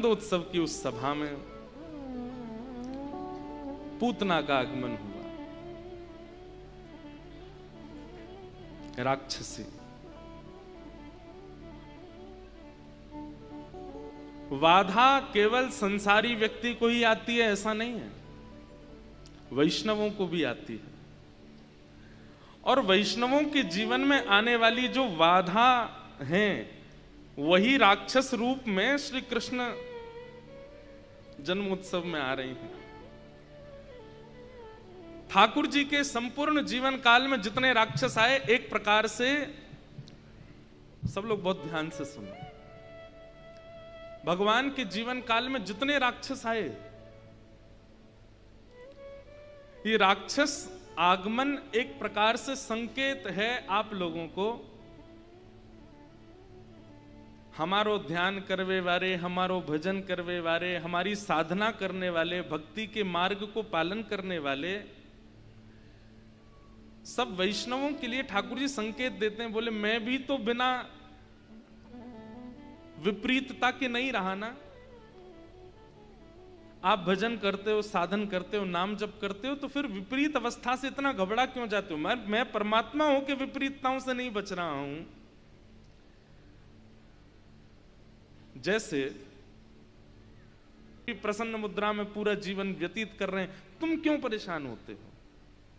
आनंदोत्सव की उस सभा में पूतना का आगमन हुआ। राक्षसी बाधा केवल संसारी व्यक्ति को ही आती है ऐसा नहीं है, वैष्णवों को भी आती है। और वैष्णवों के जीवन में आने वाली जो बाधा हैं वही राक्षस रूप में श्री कृष्ण जन्मोत्सव में आ रही हैं। ठाकुर जी के संपूर्ण जीवन काल में जितने राक्षस आए, एक प्रकार से सब लोग बहुत ध्यान से सुनो, भगवान के जीवन काल में जितने राक्षस आए, ये राक्षस आगमन एक प्रकार से संकेत है आप लोगों को, हमारो ध्यान करवे वाले, हमारो भजन करवे वाले, हमारी साधना करने वाले, भक्ति के मार्ग को पालन करने वाले सब वैष्णवों के लिए ठाकुर जी संकेत देते हैं। बोले मैं भी तो बिना विपरीतता के नहीं रहा ना। आप भजन करते हो, साधन करते हो, नाम जप करते हो, तो फिर विपरीत अवस्था से इतना घबरा क्यों जाते हो? मैं परमात्मा हूं कि विपरीतताओं से नहीं बच रहा हूं। जैसे प्रसन्न मुद्रा में पूरा जीवन व्यतीत कर रहे हैं, तुम क्यों परेशान होते हो?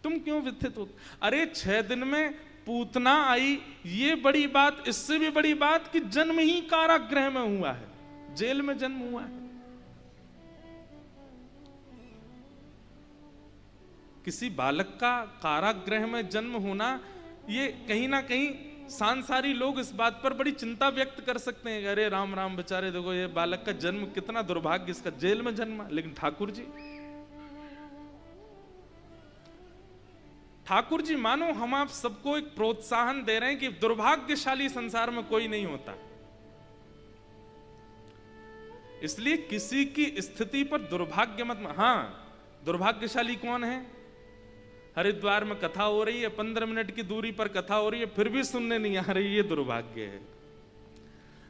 तुम क्यों व्यथित होते? अरे 6 दिन में पूतना आई, ये बड़ी बात। इससे भी बड़ी बात कि जन्म ही कारागृह में हुआ है, जेल में जन्म हुआ है। किसी बालक का कारागृह में जन्म होना, ये कहीं ना कहीं सांसारी लोग इस बात पर बड़ी चिंता व्यक्त कर सकते हैं, अरे राम राम बेचारे, देखो ये बालक का जन्म कितना दुर्भाग्य, इसका जेल में जन्मा। लेकिन ठाकुर जी मानो हम आप सबको एक प्रोत्साहन दे रहे हैं कि दुर्भाग्यशाली संसार में कोई नहीं होता। इसलिए किसी की स्थिति पर दुर्भाग्य मत। हां, दुर्भाग्यशाली कौन है? हरिद्वार में कथा हो रही है, 15 मिनट की दूरी पर कथा हो रही है, फिर भी सुनने नहीं आ रही, ये दुर्भाग्य है।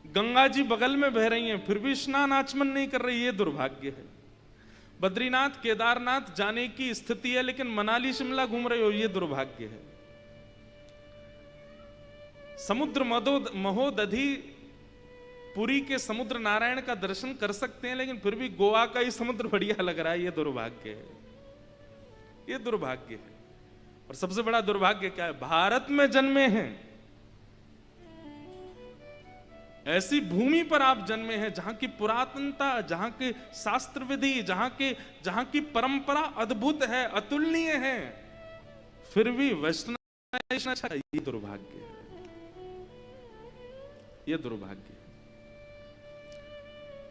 गंगा जी बगल में बह रही हैं, फिर भी स्नान आचमन नहीं कर रही, ये दुर्भाग्य है। बद्रीनाथ केदारनाथ जाने की स्थिति है, लेकिन मनाली शिमला घूम रहे हो, ये दुर्भाग्य है। समुद्र महोदधि पुरी के समुद्र नारायण का दर्शन कर सकते हैं, लेकिन फिर भी गोवा का ही समुद्र बढ़िया लग रहा है, ये दुर्भाग्य है। ये दुर्भाग्य है। और सबसे बड़ा दुर्भाग्य क्या है? भारत में जन्मे हैं, ऐसी भूमि पर आप जन्मे हैं जहां की पुरातनता, जहां के शास्त्र विधि, जहां की परंपरा अद्भुत है, अतुलनीय है, फिर भी वैष्णव, ये दुर्भाग्य है। ये दुर्भाग्य है।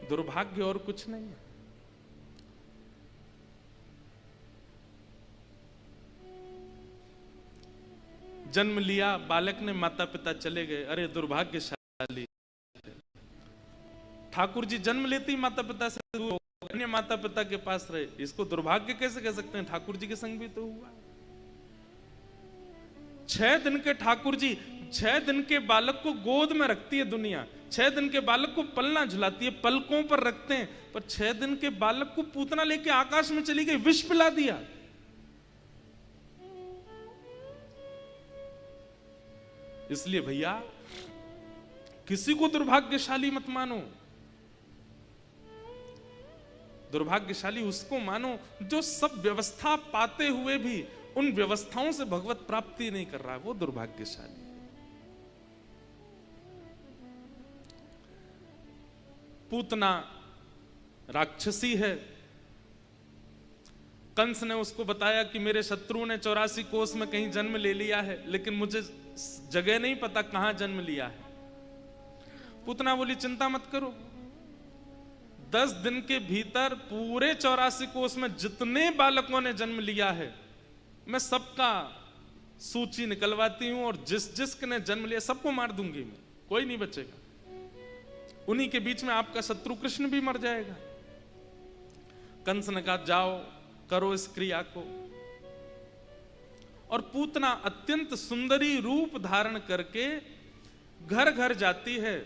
दुर्भाग्य और कुछ नहीं है। जन्म लिया, बालक ने, माता पिता चले गए, अरे दुर्भाग्यशाली। ठाकुर जी जन्म लेते ही माता पिता से दूर हो, अन्य माता पिता के पास रहे, इसको दुर्भाग्य कैसे कह सकते हैं? ठाकुर जी के संग भी तो हुआ। 6 दिन के ठाकुर जी 6 दिन के बालक को गोद में रखती है दुनिया, 6 दिन के बालक को पलना झुलाती है, पलकों पर रखते हैं, पर 6 दिन के बालक को पूतना लेके आकाश में चली गई, विष पिला दिया। इसलिए भैया किसी को दुर्भाग्यशाली मत मानो। दुर्भाग्यशाली उसको मानो जो सब व्यवस्था पाते हुए भी उन व्यवस्थाओं से भगवत प्राप्ति नहीं कर रहा है, वो दुर्भाग्यशाली। पूतना राक्षसी है। कंस ने उसको बताया कि मेरे शत्रु ने 84 कोस में कहीं जन्म ले लिया है, लेकिन मुझे जगह नहीं पता कहां जन्म लिया है। पूतना बोली चिंता मत करो, 10 दिन के भीतर पूरे 84 कोस में जितने बालकों ने जन्म लिया है, मैं सबका सूची निकलवाती हूं, और जिसने जन्म लिया सबको मार दूंगी मैं, कोई नहीं बचेगा। उन्हीं के बीच में आपका शत्रु कृष्ण भी मर जाएगा। कंस ने कहा जाओ करो इस क्रिया को। और पूतना अत्यंत सुंदरी रूप धारण करके घर घर जाती है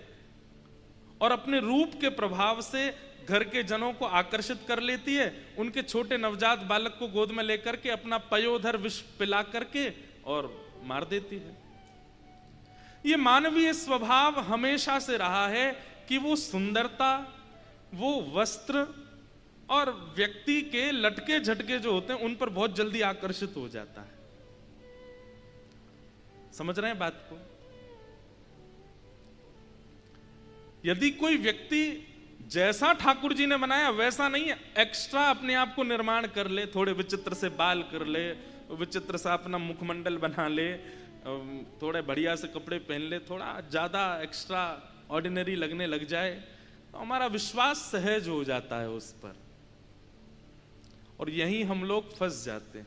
और अपने रूप के प्रभाव से घर के जनों को आकर्षित कर लेती है, उनके छोटे नवजात बालक को गोद में लेकर के अपना पयोधर विष पिला करके और मार देती है। ये मानवीय स्वभाव हमेशा से रहा है कि वो सुंदरता, वो वस्त्र और व्यक्ति के लटके झटके जो होते हैं उन पर बहुत जल्दी आकर्षित हो जाता है। समझ रहे हैं बात को? यदि कोई व्यक्ति जैसा ठाकुर जी ने बनाया वैसा नहीं है, एक्स्ट्रा अपने आप को निर्माण कर ले, थोड़े विचित्र से बाल कर ले, विचित्र सा अपना मुखमंडल बना ले, थोड़े बढ़िया से कपड़े पहन ले, थोड़ा ज्यादा एक्स्ट्रा ऑर्डिनरी लगने लग जाए, तो हमारा विश्वास सहज हो जाता है उस पर, और यही हम लोग फंस जाते हैं।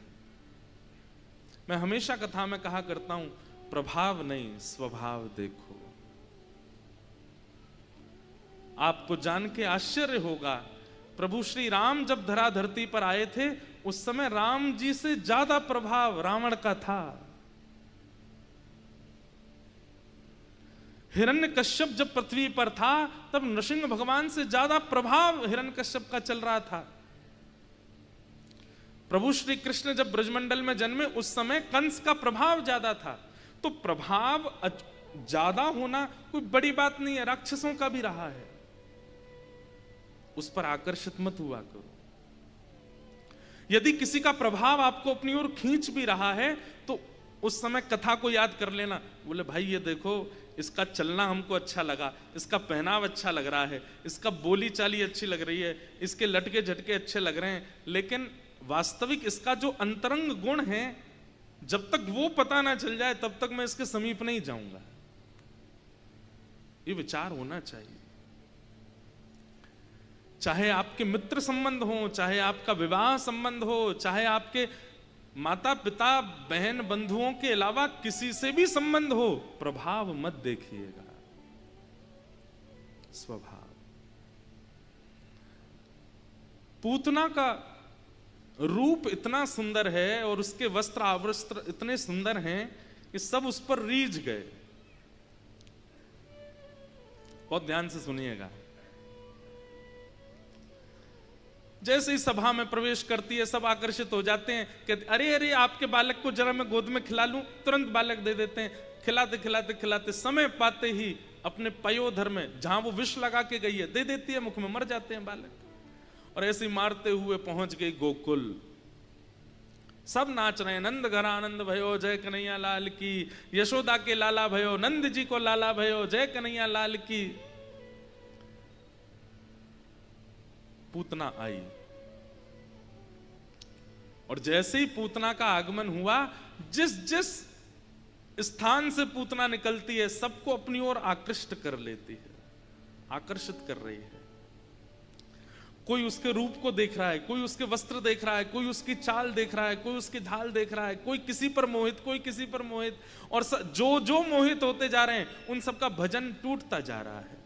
मैं हमेशा कथा में कहा करता हूं, प्रभाव नहीं स्वभाव देखो। आपको जान के आश्चर्य होगा, प्रभु श्री राम जब धरा धरती पर आए थे उस समय राम जी से ज्यादा प्रभाव रावण का था। हिरण्यकश्यप जब पृथ्वी पर था तब नृसिंह भगवान से ज्यादा प्रभाव हिरण्यकश्यप का चल रहा था। प्रभु श्री कृष्ण जब ब्रजमंडल में जन्मे उस समय कंस का प्रभाव ज्यादा था। तो प्रभाव ज्यादा होना कोई बड़ी बात नहीं है, राक्षसों का भी रहा है, उस पर आकर्षित मत हुआ करो। यदि किसी का प्रभाव आपको अपनी ओर खींच भी रहा है तो उस समय कथा को याद कर लेना, बोले भाई ये देखो इसका चलना हमको अच्छा लगा, इसका पहनाव अच्छा लग रहा है, इसका बोली चाली अच्छी लग रही है, इसके लटके झटके अच्छे लग रहे हैं, लेकिन वास्तविक इसका जो अंतरंग गुण है जब तक वो पता ना चल जाए तब तक मैं इसके समीप नहीं जाऊंगा। ये विचार होना चाहिए। चाहे आपके मित्र संबंध हो, चाहे आपका विवाह संबंध हो, चाहे आपके माता पिता बहन बंधुओं के अलावा किसी से भी संबंध हो, प्रभाव मत देखिएगा, स्वभाव। पूतना का रूप इतना सुंदर है और उसके वस्त्र आवस्त्र इतने सुंदर हैं कि सब उस पर रीझ गए। बहुत ध्यान से सुनिएगा। जैसे ही सभा में प्रवेश करती है सब आकर्षित हो जाते हैं कि अरे अरे आपके बालक को जरा मैं गोद में खिला लूं, तुरंत बालक दे देते हैं। खिलाते खिलाते खिलाते समय पाते ही अपने पयोधर में जहां वो विष लगा के गई है दे देती है, मुख में मर जाते हैं बालक। और ऐसे मारते हुए पहुंच गई गोकुल। सब नाच रहे हैं, नंद घर आनंद भयो जय कन्हैया लाल की, यशोदा के लाला भयो, नंद जी को लाला भयो जय कन्हैया लाल की। पूतना आई और जैसे ही पूतना का आगमन हुआ, जिस जिस स्थान से पूतना निकलती है सबको अपनी ओर आकृष्ट कर लेती है, आकर्षित कर रही है। कोई उसके रूप को देख रहा है, कोई उसके वस्त्र देख रहा है, कोई उसकी चाल देख रहा है, कोई उसकी ढाल देख रहा है, कोई किसी पर मोहित, कोई किसी पर मोहित, और जो जो मोहित होते जा रहे हैं उन सबका भजन टूटता जा रहा है।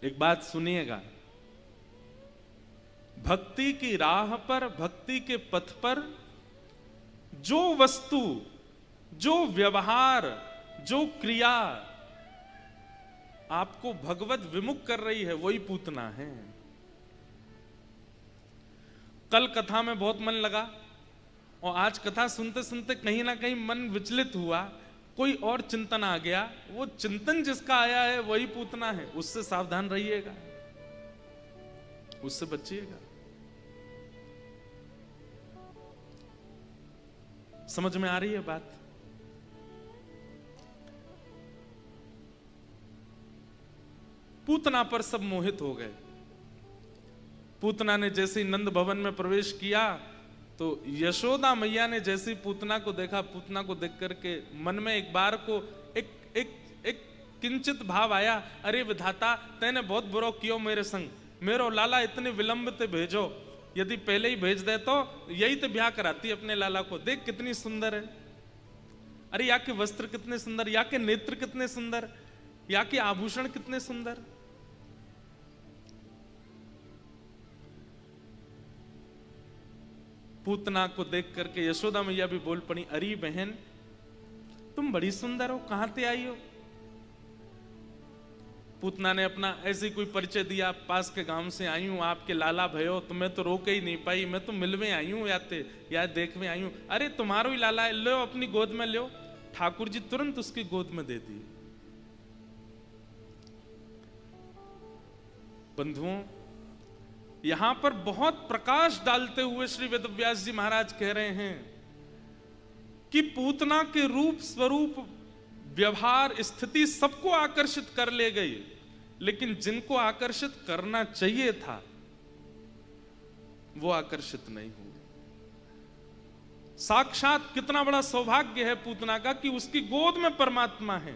एक बात सुनिएगा, भक्ति की राह पर, भक्ति के पथ पर जो वस्तु, जो व्यवहार, जो क्रिया आपको भगवत विमुख कर रही है वही पूतना है। कल कथा में बहुत मन लगा और आज कथा सुनते सुनते कहीं ना कहीं मन विचलित हुआ, कोई और चिंतन आ गया। वो चिंतन जिसका आया है वही पूतना है, उससे सावधान रहिएगा, उससे बचिएगा। समझ में आ रही है बात? पूतना पर सब मोहित हो गए। पूतना ने जैसे ही नंद भवन में प्रवेश किया तो यशोदा मैया ने जैसे ही पूतना को देखा, पूतना को देख करके मन में एक बार को एक एक एक किंचित भाव आया, अरे विधाता तैने बहुत बुरा कियो मेरे संग, मेरो लाला इतने विलंब ते भेजो, यदि पहले ही भेज दे तो यही तो ब्याह कराती अपने लाला को। देख कितनी सुंदर है, अरे या के वस्त्र कितने सुंदर, या के नेत्र कितने सुंदर, या के आभूषण कितने सुंदर। पूतना को देख करके यशोदा मैया भी बोल पड़ी, अरे बहन तुम बड़ी सुंदर हो, कहां से आई हो? पूतना ने अपना ऐसे कोई परिचय दिया, पास के गांव से आई हूँ, आपके लाला भयो, तुम्हें तो रोक ही नहीं पाई, मैं तो मिलवे आई हूँ या देखवे आई हूँ। अरे तुम्हारो ही लाला है, लो अपनी गोद में लो। ठाकुर जी तुरंत उसकी गोद में दे दी। बंधुओं, यहां पर बहुत प्रकाश डालते हुए श्री वेदव्यास जी महाराज कह रहे हैं कि पूतना के रूप, स्वरूप, व्यवहार, स्थिति सबको आकर्षित कर ले गई, लेकिन जिनको आकर्षित करना चाहिए था वो आकर्षित नहीं हुए। साक्षात कितना बड़ा सौभाग्य है पूतना का कि उसकी गोद में परमात्मा है,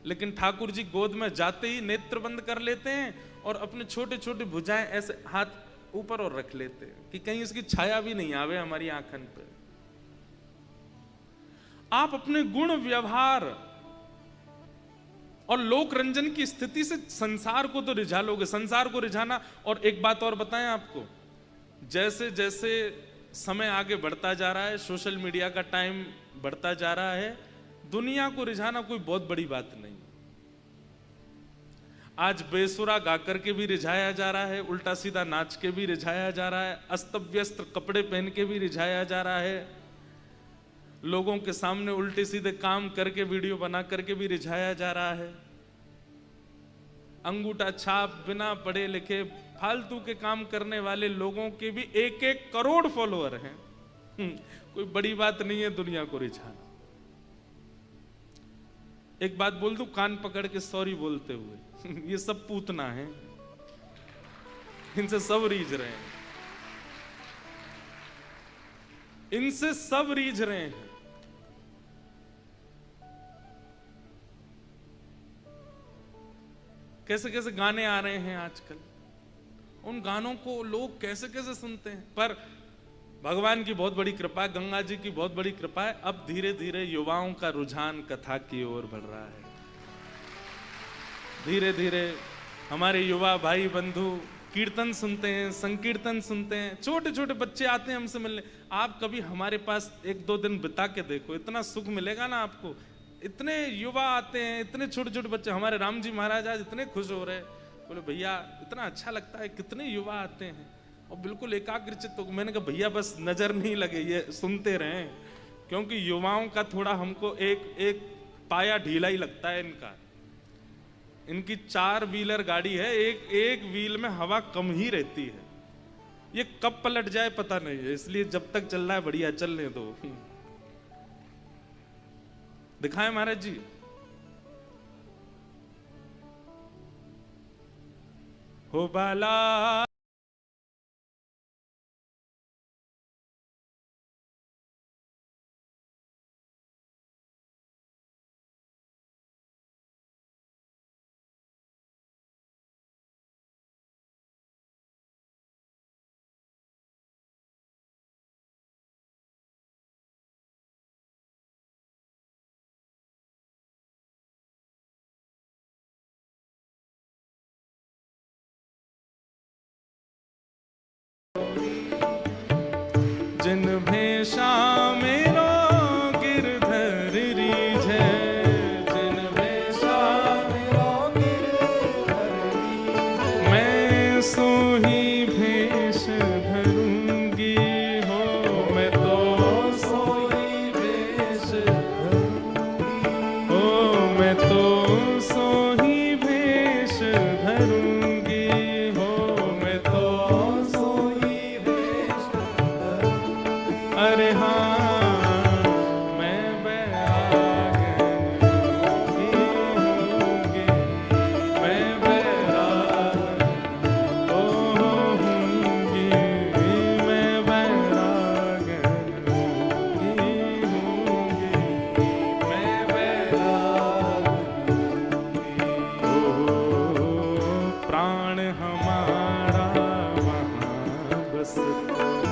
लेकिन ठाकुर जी गोद में जाते ही नेत्र बंद कर लेते हैं और अपने छोटे छोटे भुजाएं ऐसे हाथ ऊपर और रख लेते हैं कि कहीं इसकी छाया भी नहीं आवे हमारी आंखन पे। आप अपने गुण, व्यवहार और लोक रंजन की स्थिति से संसार को तो रिझा लोगे, संसार को रिझाना। और एक बात और बताएं आपको, जैसे जैसे समय आगे बढ़ता जा रहा है, सोशल मीडिया का टाइम बढ़ता जा रहा है, दुनिया को रिझाना कोई बहुत बड़ी बात नहीं। आज बेसुरा गाकर के भी रिझाया जा रहा है, उल्टा सीधा नाच के भी रिझाया जा रहा है, अस्त व्यस्त कपड़े पहन के भी रिझाया जा रहा है, लोगों के सामने उल्टे सीधे काम करके वीडियो बना करके भी रिझाया जा रहा है। अंगूठा छाप, बिना पढ़े लिखे फालतू के काम करने वाले लोगों के भी 1-1 करोड़ फॉलोअर हैं। कोई बड़ी बात नहीं है दुनिया को रिझाना। एक बात बोल दूं कान पकड़ के सॉरी बोलते हुए, ये सब पूतना है, इनसे सब रीझ रहे हैं, इनसे सब रीझ रहे हैं। कैसे कैसे गाने आ रहे हैं आजकल, उन गानों को लोग कैसे कैसे सुनते हैं। पर भगवान की बहुत बड़ी कृपा है, गंगा जी की बहुत बड़ी कृपा है, अब धीरे धीरे युवाओं का रुझान कथा की ओर बढ़ रहा है। धीरे धीरे हमारे युवा भाई बंधु कीर्तन सुनते हैं, संकीर्तन सुनते हैं, छोटे छोटे बच्चे आते हैं हमसे मिलने। आप कभी हमारे पास 1-2 दिन बिता के देखो, इतना सुख मिलेगा ना आपको। इतने युवा आते हैं, इतने छोटे छोटे बच्चे। हमारे राम जी महाराज आज इतने खुश हो रहे हैं, बोले भैया इतना अच्छा लगता है, कितने युवा आते हैं और बिल्कुल एकाग्रचित्त। तो मैंने कहा भैया बस नजर नहीं लगे, ये सुनते रहें, क्योंकि युवाओं का थोड़ा हमको एक पाया ढीला ही लगता है इनका। इनकी 4 व्हीलर गाड़ी है, एक व्हील में हवा कम ही रहती है, ये कब पलट जाए पता नहीं है, इसलिए जब तक चल रहा है बढ़िया चलने दो। दिखाएं महाराज जी। हो बाला जिन भेषा मेरो गिरधर रीझे, जिन भेषा मेरो गिरधर रीझे, मैं सोही भेष धरूंगी हो, मैं तो सोही भेष धरूंगी हो, मैं तो सोही भेष धरूंगी हो, मैं तो सोही भेष। अरे हाँ मैं बैरागन होंगी, मैं बैरागन होंगी, मैं बैरागन होंगी, मैं बैरागन होंगी। प्राण हमारा वहाँ बसता है,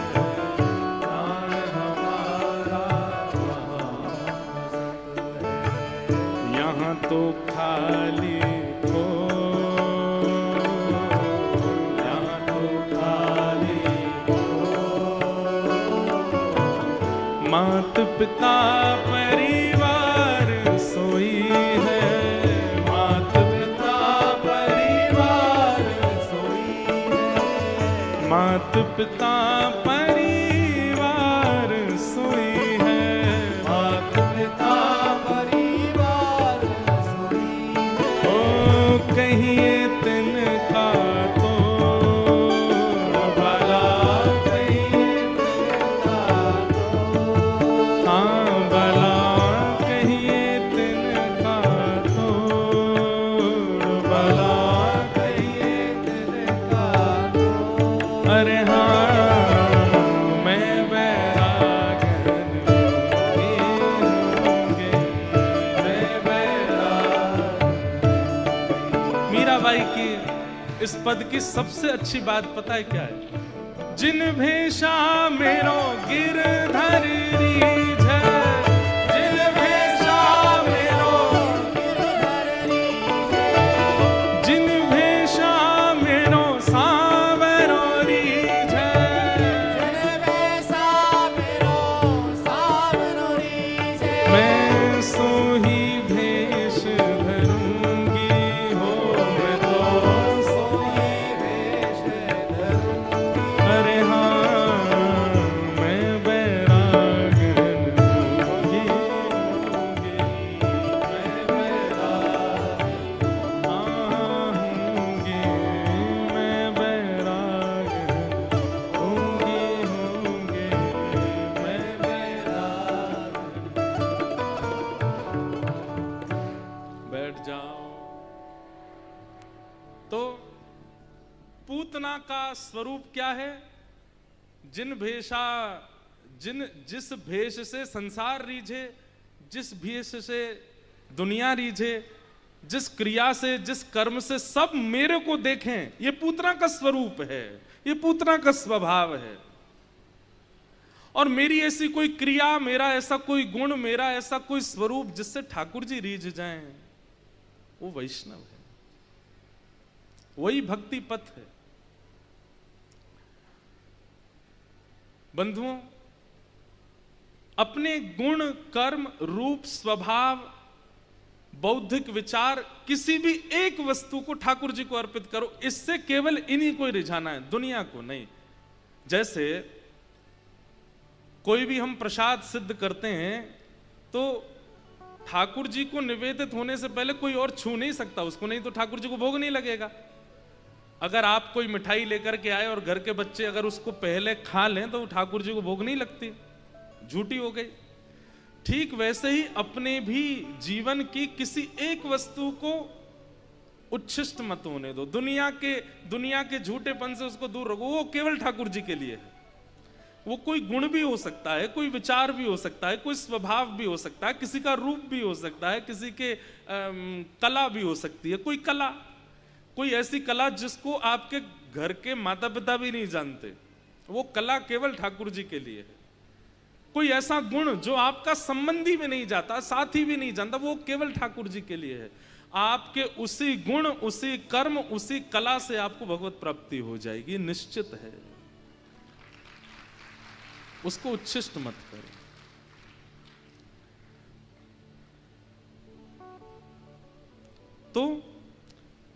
यहाँ तो खाली हो, यहाँ तो खाली हो, मात पिता परिवार सोई है, मात पिता मात पिता परिवार सोई है, मात पिता परिवार सोई है। ओ कहिए तिनका तो भला, कहिए तिनका तो हाँ भला, कहिए तिनका तो भला, कहिए तिनका तो। अरे हाँ मैं बैरागन होंगे, मैं बैराग। मीराबाई की इस पद की सबसे अच्छी बात पता है क्या है? जिन भेषा मेरो गिरधर रीझ, जिन भेषा मेरो, जिन भेषा मेरो सांवरो रीझ, वैसा मेरो सावरो रीझ। मैं सोही भेष धरूंगी हो, मैं तो सोई वेश धरूंगी। अरे हाँ मैं बैरागन होंगी, मैं बैरागन होंगी, मैं बैरागन होंगी, मैं बैरागन। बैठ जाओ। तो पूतना का स्वरूप क्या है? जिस भेष से संसार रीझे, जिस भेष से दुनिया रीझे, जिस क्रिया से, जिस कर्म से सब मेरे को देखें, ये पूतना का स्वरूप है, ये पूतना का स्वभाव है। और मेरी ऐसी कोई क्रिया, मेरा ऐसा कोई गुण, मेरा ऐसा कोई स्वरूप जिससे ठाकुर जी रीझ जाएं, वो वैष्णव है, वही भक्ति पथ है। बंधुओं, अपने गुण, कर्म, रूप, स्वभाव, बौद्धिक विचार, किसी भी एक वस्तु को ठाकुर जी को अर्पित करो। इससे केवल इन्हीं को रिझाना है, दुनिया को नहीं। जैसे कोई भी हम प्रसाद सिद्ध करते हैं तो ठाकुर जी को निवेदित होने से पहले कोई और छू नहीं सकता उसको, नहीं तो ठाकुर जी को भोग नहीं लगेगा। अगर आप कोई मिठाई लेकर के आए और घर के बच्चे अगर उसको पहले खा लें तो ठाकुर जी को भोग नहीं लगती, झूठी हो गई। ठीक वैसे ही अपने भी जीवन की किसी एक वस्तु को उच्छिष्ट मत होने दो, दुनिया के झूठेपन से उसको दूर रखो। वो केवल ठाकुर जी के लिए है। वो कोई गुण भी हो सकता है, कोई विचार भी हो सकता है, कोई स्वभाव भी हो सकता है, किसी का रूप भी हो सकता है, किसी के कला भी हो सकती है। कोई कला, कोई ऐसी कला जिसको आपके घर के माता पिता भी नहीं जानते, वो कला केवल ठाकुर जी के लिए है। कोई ऐसा गुण जो आपका संबंधी भी नहीं जाता, साथी भी नहीं जानता, वो केवल ठाकुर जी के लिए है। आपके उसी गुण, उसी कर्म, उसी कला से आपको भगवत प्राप्ति हो जाएगी, निश्चित है। उसको उच्छिष्ट मत करो। तो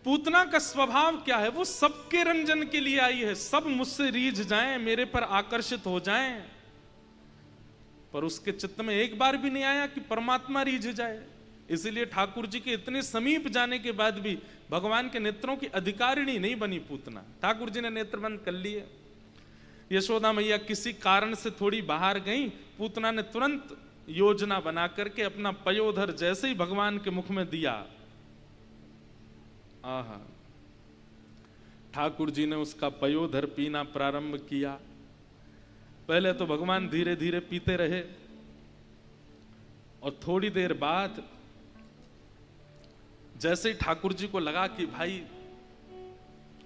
पूतना का स्वभाव क्या है? वो सबके रंजन के लिए आई है, सब मुझसे रीझ जाएं, मेरे पर आकर्षित हो जाएं। पर उसके चित्त में एक बार भी नहीं आया कि परमात्मा रीझ जाए। इसलिए ठाकुर जी के इतने समीप जाने के बाद भी भगवान के नेत्रों की अधिकारिणी नहीं बनी पूतना। ठाकुर जी ने नेत्र बंद कर लिए। यशोदा मैया किसी कारण से थोड़ी बाहर गई, पूतना ने तुरंत योजना बना करके अपना पयोधर जैसे ही भगवान के मुख में दिया, आहा, ठाकुर जी ने उसका पयोधर पीना प्रारंभ किया। पहले तो भगवान धीरे धीरे पीते रहे और थोड़ी देर बाद जैसे ही ठाकुर जी को लगा कि भाई,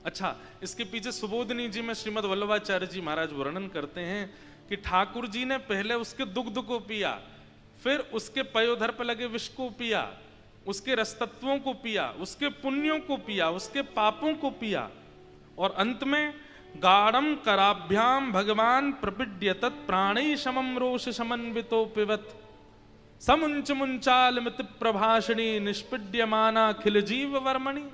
अच्छा, इसके पीछे सुबोधनी जी में श्रीमद वल्लभाचार्य जी महाराज वर्णन करते हैं कि ठाकुर जी ने पहले उसके दुग्ध को पिया, फिर उसके पयोधर पर लगे विष को पिया, उसके रसतत्वों को पिया, उसके पुण्यों को पिया, उसके पापों को पिया, और अंत में गाढ़म कराभ्याम भगवान प्रपीड्य तत् प्राणै समम रोष समन्वितो पिबत समुंच मुंचाल मित प्रभाषणी निष्पीड्यमाना खिल जीव वर्मणि।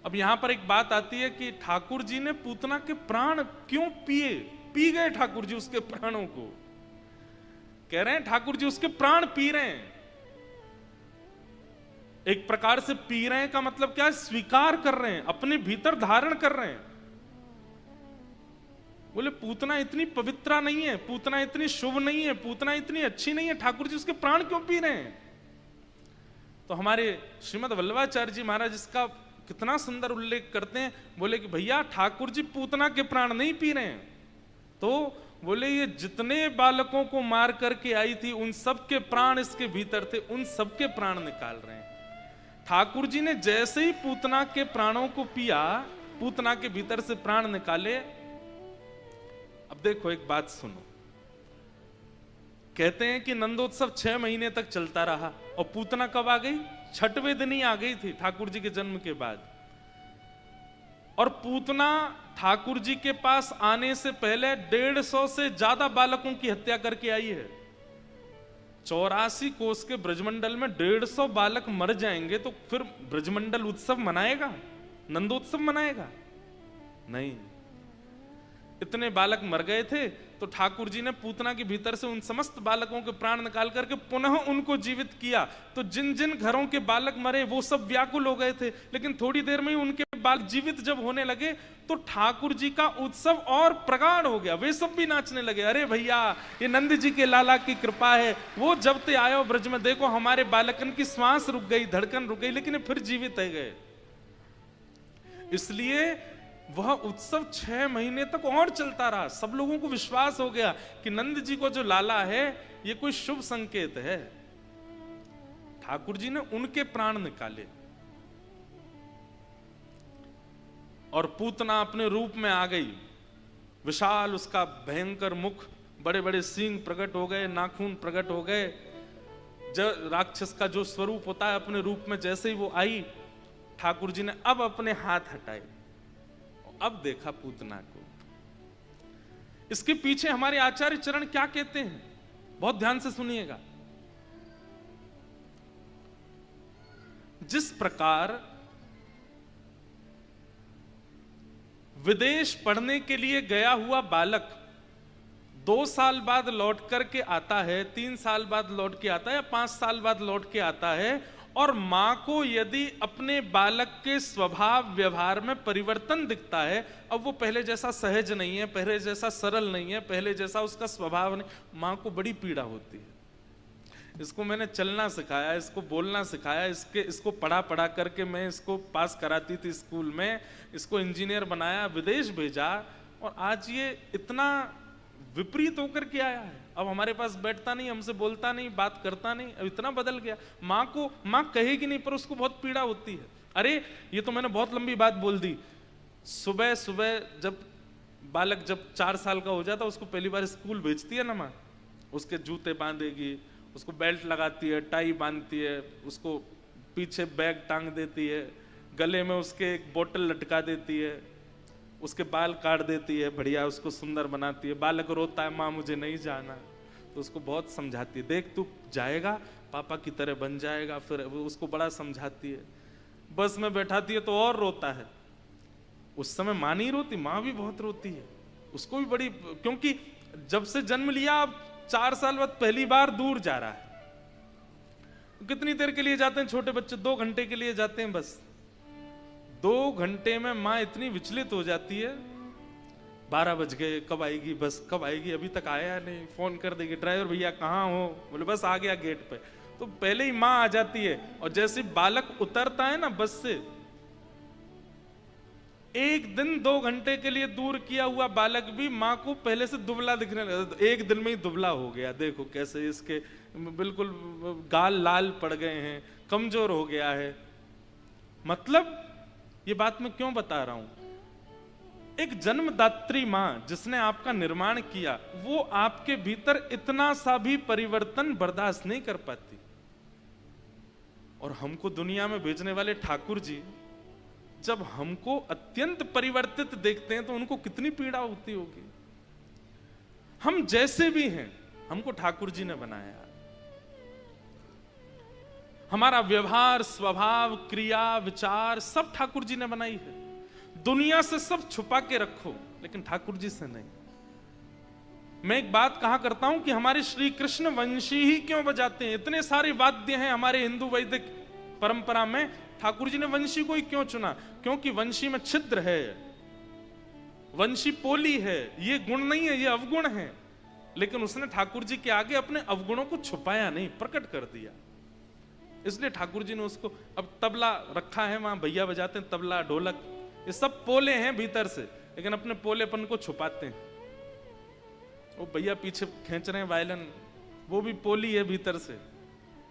अब यहां पर एक बात आती है कि ठाकुर जी ने पूतना के प्राण क्यों पिए? पी गए ठाकुर जी उसके प्राणों को। कह रहे हैं ठाकुर जी उसके प्राण पी रहे हैं। एक प्रकार से पी रहे हैं का मतलब क्या है? स्वीकार कर रहे हैं, अपने भीतर धारण कर रहे हैं। बोले पूतना इतनी पवित्रा नहीं है, पूतना इतनी शुभ नहीं है, पूतना इतनी अच्छी नहीं है, ठाकुर जी उसके प्राण क्यों पी रहे हैं? तो हमारे श्रीमद् वल्लभाचार्य जी महाराज इसका कितना सुंदर उल्लेख करते हैं। बोले कि भैया ठाकुर जी पूतना के प्राण नहीं पी रहे हैं, तो बोले ये जितने बालकों को मार करके आई थी उन सब के प्राण इसके भीतर थे, उन सब के प्राण निकाल रहे हैं। ठाकुर जी ने जैसे ही पूतना के प्राणों को पिया, पूतना के भीतर से प्राण निकाले। अब देखो एक बात सुनो, कहते हैं कि नंदोत्सव 6 महीने तक चलता रहा और पूतना कब आ गई? 6वें दिन ही आ गई थी ठाकुर जी के जन्म के बाद। और पूतना ठाकुर जी के पास आने से पहले 150 से ज्यादा बालकों की हत्या करके आई है। 84 कोस के ब्रजमंडल में 150 बालक मर जाएंगे तो फिर ब्रजमंडल उत्सव मनाएगा? नंदोत्सव मनाएगा? नहीं। इतने बालक मर गए थे तो ठाकुर जी ने पूतना के भीतर से उन समस्त बालकों के प्राण निकाल करके पुनः उनको जीवित किया। तो जिन जिन घरों के बालक मरे वो सब व्याकुल हो गए थे, लेकिन थोड़ी देर में ही उनके बालक जीवित जब होने लगे तो ठाकुर जी का उत्सव और प्रगाढ़ हो गया। वे सब भी नाचने लगे, अरे भैया ये नंद जी के लाला की कृपा है, वो जब ते आयो ब्रज में, देखो हमारे बालकन की श्वास रुक गई, धड़कन रुक गई, लेकिन फिर जीवित है गए। इसलिए वह उत्सव 6 महीने तक और चलता रहा। सब लोगों को विश्वास हो गया कि नंद जी को जो लाला है ये कोई शुभ संकेत है। ठाकुर जी ने उनके प्राण निकाले और पूतना अपने रूप में आ गई। विशाल उसका भयंकर मुख, बड़े बड़े सींग प्रकट हो गए, नाखून प्रकट हो गए। राक्षस का जो स्वरूप होता है अपने रूप में, जैसे ही वो आई ठाकुर जी ने अब अपने हाथ हटाए, अब देखा पूतना को। इसके पीछे हमारे आचार्य चरण क्या कहते हैं, बहुत ध्यान से सुनिएगा। जिस प्रकार विदेश पढ़ने के लिए गया हुआ बालक 2 साल बाद लौट करके आता है, 3 साल बाद लौट के आता है या 5 साल बाद लौट के आता है, और मां को यदि अपने बालक के स्वभाव व्यवहार में परिवर्तन दिखता है, अब वो पहले जैसा सहज नहीं है, पहले जैसा सरल नहीं है, पहले जैसा उसका स्वभाव नहीं, मां को बड़ी पीड़ा होती है। इसको मैंने चलना सिखाया, इसको बोलना सिखाया, इसको पढ़ा पढ़ा करके मैं इसको पास कराती थी स्कूल में, इसको इंजीनियर बनाया, विदेश भेजा, और आज ये इतना विपरीत होकर के आया है। अब हमारे पास बैठता नहीं, हमसे बोलता नहीं, बात करता नहीं, अब इतना बदल गया। माँ कहेगी नहीं पर उसको बहुत पीड़ा होती है। अरे ये तो मैंने बहुत लंबी बात बोल दी। सुबह सुबह जब बालक जब 4 साल का हो जाता, उसको पहली बार स्कूल भेजती है ना माँ, उसके जूते बांधेगी, उसको बेल्ट लगाती है, टाई बांधती है, उसको पीछे बैग टांग देती है, गले में उसके एक बोतल लटका देती है, उसके बाल काट देती है, बढ़िया उसको सुंदर बनाती है। बालक रोता है, माँ मुझे नहीं जाना, तो उसको बहुत समझाती है, देख तू जाएगा पापा की तरह बन जाएगा। फिर वो उसको बड़ा समझाती है। बस में बैठाती है तो और रोता है। उस समय माँ नहीं रोती, माँ भी बहुत रोती है, उसको भी बड़ी, क्योंकि जब से जन्म लिया अब 4 साल बाद पहली बार दूर जा रहा है। कितनी देर के लिए जाते हैं छोटे बच्चे? 2 घंटे के लिए जाते हैं बस। 2 घंटे में माँ इतनी विचलित हो जाती है, 12 बज गए, कब आएगी बस, कब आएगी, अभी तक आया नहीं, फोन कर देगी, ड्राइवर भैया कहाँ हो, बोले बस आ गया गेट पे। तो पहले ही माँ आ जाती है, और जैसे बालक उतरता है ना बस से, एक दिन 2 घंटे के लिए दूर किया हुआ बालक भी माँ को पहले से दुबला दिखने लगा। 1 दिन में ही दुबला हो गया, देखो कैसे इसके बिल्कुल गाल लाल पड़ गए हैं, कमजोर हो गया है। मतलब ये बात मैं क्यों बता रहा हूं, एक जन्मदात्री मां जिसने आपका निर्माण किया, वो आपके भीतर इतना सा भी परिवर्तन बर्दाश्त नहीं कर पाती। और हमको दुनिया में भेजने वाले ठाकुर जी जब हमको अत्यंत परिवर्तित देखते हैं तो उनको कितनी पीड़ा होती होगी। हम जैसे भी हैं, हमको ठाकुर जी ने बनाया। हमारा व्यवहार, स्वभाव, क्रिया, विचार सब ठाकुर जी ने बनाई है। दुनिया से सब छुपा के रखो, लेकिन ठाकुर जी से नहीं। मैं एक बात कहा करता हूं कि हमारे श्री कृष्ण वंशी ही क्यों बजाते हैं? इतने सारे वाद्य हैं हमारे हिंदू वैदिक परंपरा में, ठाकुर जी ने वंशी को ही क्यों चुना? क्योंकि वंशी में छिद्र है, वंशी पोली है। ये गुण नहीं है, ये अवगुण है। लेकिन उसने ठाकुर जी के आगे अपने अवगुणों को छुपाया नहीं, प्रकट कर दिया। इसलिए ठाकुर जी ने उसको, अब तबला रखा है वहां, भैया बजाते हैं तबला, ढोलक, ये सब पोले हैं भीतर से, लेकिन अपने पोलेपन को छुपाते हैं। वो भैया पीछे खींच रहे हैं वायलिन, वो भी पोली है भीतर से,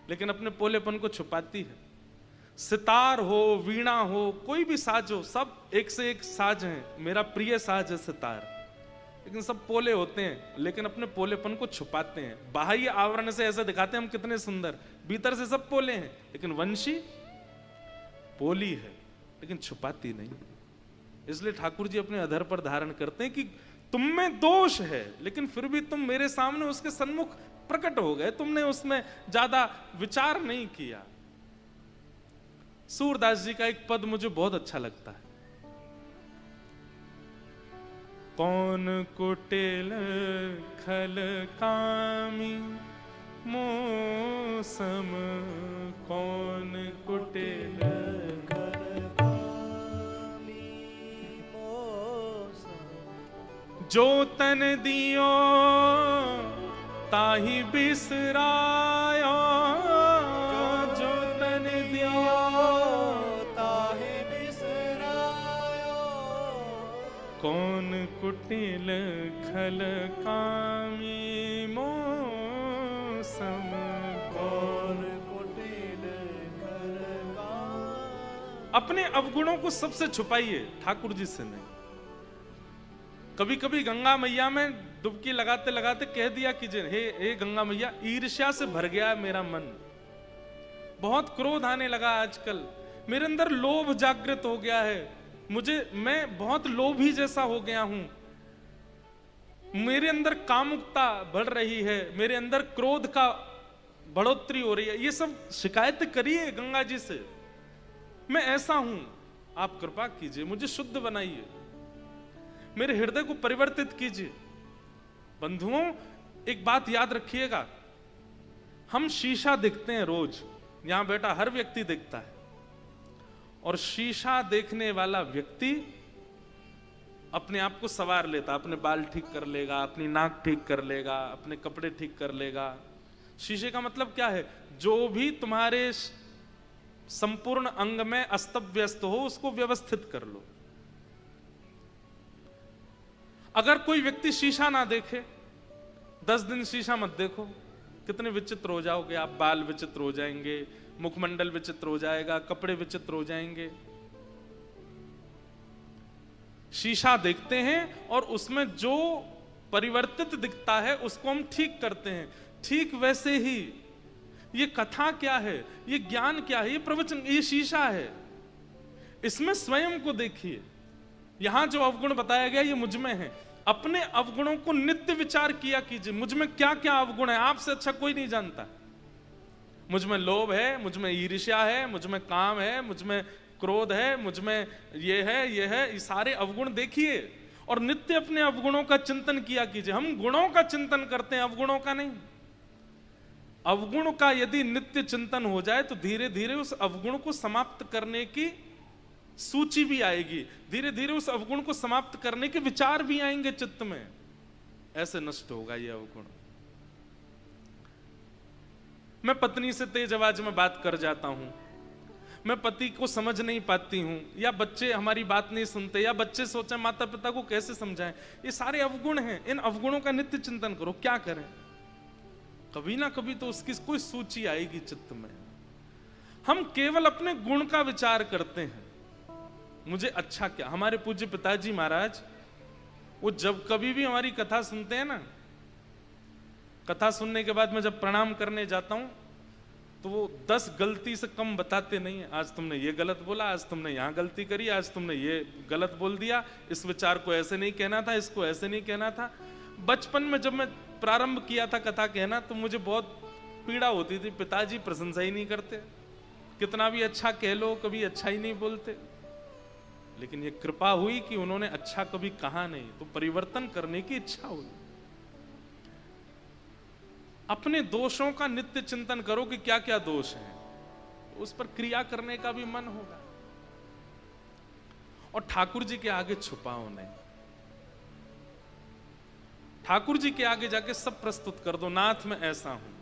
लेकिन अपने पोलेपन को छुपाती है। सितार हो, वीणा हो, कोई भी साज हो, सब एक से एक साज हैं। मेरा प्रिय साज है सितार, लेकिन सब पोले होते हैं, लेकिन अपने पोलेपन को छुपाते हैं। बाह्य आवरण से ऐसे दिखाते हैं हम कितने सुंदर, भीतर से सब पोले हैं। लेकिन वंशी पोली है, लेकिन छुपाती नहीं। इसलिए ठाकुर जी अपने अधर पर धारण करते हैं कि तुम में दोष है, लेकिन फिर भी तुम मेरे सामने उसके सन्मुख प्रकट हो गए, तुमने उसमें ज्यादा विचार नहीं किया। सूरदास जी का एक पद मुझे बहुत अच्छा लगता है। कौन कुटिल खल कामी मौसम, कौन कुटिल खल कामी मौसम, जो तन दियो ताहि बिसरायो, जो तन दियो ताहि बिसरायो। कौन कुटिल खल कामी मौसम, कौन कुटिल खल कामी। अपने अवगुणों को सबसे छुपाइए, ठाकुर जी से नहीं। कभी कभी गंगा मैया में डुबकी लगाते लगाते कह दिया कीजिए, हे गंगा मैया, ईर्ष्या से भर गया मेरा मन, बहुत क्रोध आने लगा आजकल, मेरे अंदर लोभ जागृत हो गया है, मैं बहुत लोभी जैसा हो गया हूं, मेरे अंदर कामुकता बढ़ रही है, मेरे अंदर क्रोध का बढ़ोतरी हो रही है। ये सब शिकायत करिए गंगा जी से, मैं ऐसा हूं, आप कृपा कीजिए, मुझे शुद्ध बनाइए, मेरे हृदय को परिवर्तित कीजिए। बंधुओं, एक बात याद रखिएगा, हम शीशा देखते हैं रोज, यहां बैठा हर व्यक्ति देखता है, और शीशा देखने वाला व्यक्ति अपने आप को संवार लेता, अपने बाल ठीक कर लेगा, अपनी नाक ठीक कर लेगा, अपने कपड़े ठीक कर लेगा। शीशे का मतलब क्या है? जो भी तुम्हारे संपूर्ण अंग में अस्त व्यस्त हो उसको व्यवस्थित कर लो। अगर कोई व्यक्ति शीशा ना देखे, 10 दिन शीशा मत देखो, कितने विचित्र हो जाओगे आप, बाल विचित्र हो जाएंगे, मुखमंडल विचित्र हो जाएगा, कपड़े विचित्र हो जाएंगे। शीशा देखते हैं और उसमें जो परिवर्तित दिखता है उसको हम ठीक करते हैं। ठीक वैसे ही ये कथा क्या है, ये ज्ञान क्या है, ये प्रवचन, ये शीशा है, इसमें स्वयं को देखिए। यहां जो अवगुण बताया गया ये मुझ में है, अपने अवगुणों को नित्य विचार किया कीजिए, मुझ में क्या क्या अवगुण है, आपसे अच्छा कोई नहीं जानता। मुझ में लोभ है, मुझ में ईर्ष्या है, मुझ में काम है, मुझ में क्रोध है, मुझ में ये है, ये सारे अवगुण देखिए और नित्य अपने अवगुणों का चिंतन किया कीजिए। हम गुणों का चिंतन करते हैं, अवगुणों का नहीं। अवगुण का यदि नित्य चिंतन हो जाए तो धीरे धीरे उस अवगुण को समाप्त करने की सूची भी आएगी, धीरे धीरे उस अवगुण को समाप्त करने के विचार भी आएंगे चित्त में, ऐसे नष्ट होगा यह अवगुण। मैं पत्नी से तेज आवाज में बात कर जाता हूं, मैं पति को समझ नहीं पाती हूं, या बच्चे हमारी बात नहीं सुनते, या बच्चे सोचे माता पिता को कैसे समझाएं, ये सारे अवगुण हैं। इन अवगुणों का नित्य चिंतन करो। क्या करें? कभी ना कभी तो उसकी कोई सूची आएगी चित्त में। हम केवल अपने गुण का विचार करते हैं, मुझे अच्छा क्या। हमारे पूज्य पिताजी महाराज, वो जब कभी भी हमारी कथा सुनते हैं ना, कथा सुनने के बाद मैं जब प्रणाम करने जाता हूं तो वो 10 गलती से कम बताते नहीं है। आज तुमने ये गलत बोला, आज तुमने यहां गलती करी, आज तुमने ये गलत बोल दिया, इस विचार को ऐसे नहीं कहना था, इसको ऐसे नहीं कहना था। बचपन में जब मैं प्रारंभ किया था कथा कहना तो मुझे बहुत पीड़ा होती थी, पिताजी प्रशंसा ही नहीं करते, कितना भी अच्छा कह लो कभी अच्छा ही नहीं बोलते, लेकिन ये कृपा हुई कि उन्होंने अच्छा कभी कहा नहीं, तो परिवर्तन करने की इच्छा हुई। अपने दोषों का नित्य चिंतन करो कि क्या क्या दोष हैं, उस पर क्रिया करने का भी मन होगा। और ठाकुर जी के आगे छुपाओ नहीं, ठाकुर जी के आगे जाके सब प्रस्तुत कर दो। नाथ मैं ऐसा हूं,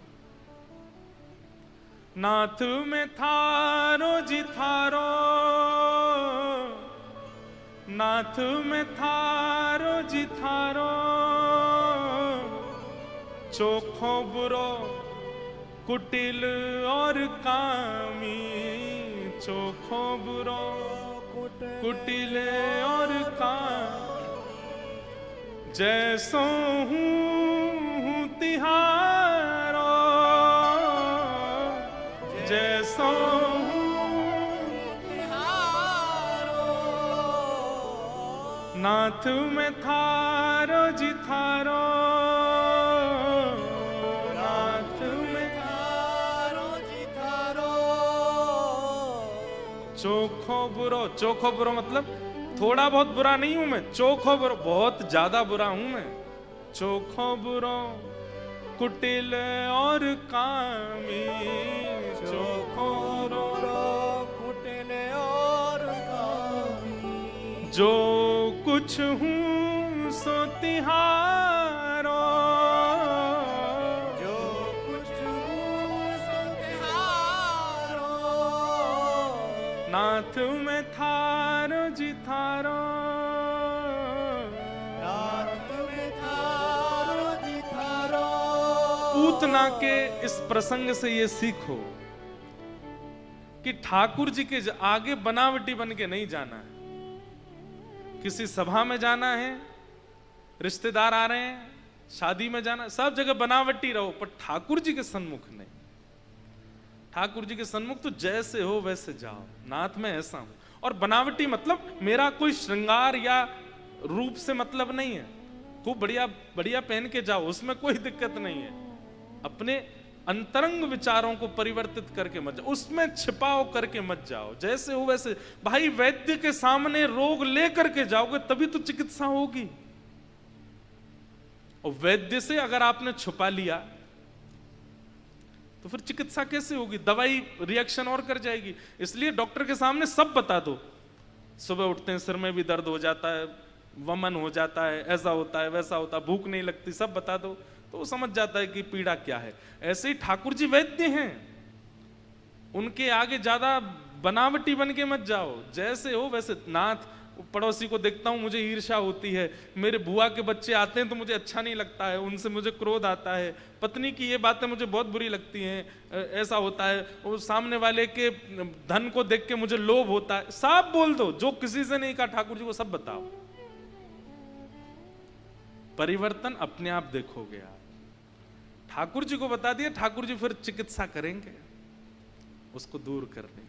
नाथ में थारो जी थारो, नाथ में थारो जी थारो, चोखो बुरो कुटिल और कामी, चोखो बुरो कुटिल और कामी, जैसो हूँ तिहारो, जैसो नाथ में थारो जी थारो, नाथ में थारो जी थारो, चोखो बुरो, चोखो बुरो मतलब थोड़ा बहुत बुरा नहीं हूं मैं, चोखो बुरो बहुत ज्यादा बुरा हूं मैं, चोखो बुरो कुटिल और कामी, चोखो बुरो कुटिल और कामी, जो कुछ हूँ सो तिहारो, जो कुछ हूँ सो तिहारो, नाथ में थारो जी थारो, नाथ में थारो जी थारो। पूतना के इस प्रसंग से ये सीखो कि ठाकुर जी के आगे बनावटी बन के नहीं जाना है। किसी सभा में जाना है, रिश्तेदार आ रहे हैं, शादी में जाना, सब जगह बनावटी रहो, पर ठाकुर जी के सन्मुख नहीं। ठाकुर जी के सन्मुख तो जैसे हो वैसे जाओ, नाथ में ऐसा हूं। और बनावटी मतलब मेरा कोई श्रृंगार या रूप से मतलब नहीं है, खूब बढ़िया बढ़िया पहन के जाओ, उसमें कोई दिक्कत नहीं है। अपने अंतरंग विचारों को परिवर्तित करके मत जाओ, उसमें छिपाओ करके मत जाओ, जैसे हो वैसे। भाई वैद्य के सामने रोग लेकर के जाओगे तभी तो चिकित्सा होगी, और वैद्य से अगर आपने छुपा लिया तो फिर चिकित्सा कैसे होगी? दवाई रिएक्शन और कर जाएगी। इसलिए डॉक्टर के सामने सब बता दो। सुबह उठते हैं सिर में भी दर्द हो जाता है, वमन हो जाता है, ऐसा होता है वैसा होता है, भूख नहीं लगती, सब बता दो तो वो समझ जाता है कि पीड़ा क्या है। ऐसे ही ठाकुर जी वैद्य हैं, उनके आगे ज्यादा बनावटी बन के मत जाओ, जैसे हो वैसे। नाथ पड़ोसी को देखता हूं मुझे ईर्ष्या होती है, मेरे बुआ के बच्चे आते हैं तो मुझे अच्छा नहीं लगता है, उनसे मुझे क्रोध आता है, पत्नी की ये बातें मुझे बहुत बुरी लगती हैं, ऐसा होता है, वो सामने वाले के धन को देख के मुझे लोभ होता है। सब बोल दो, जो किसी से नहीं कहा ठाकुर जी को सब बताओ। परिवर्तन अपने आप देखोगे आप। ठाकुर जी को बता दिया, ठाकुर जी फिर चिकित्सा करेंगे उसको दूर करने की।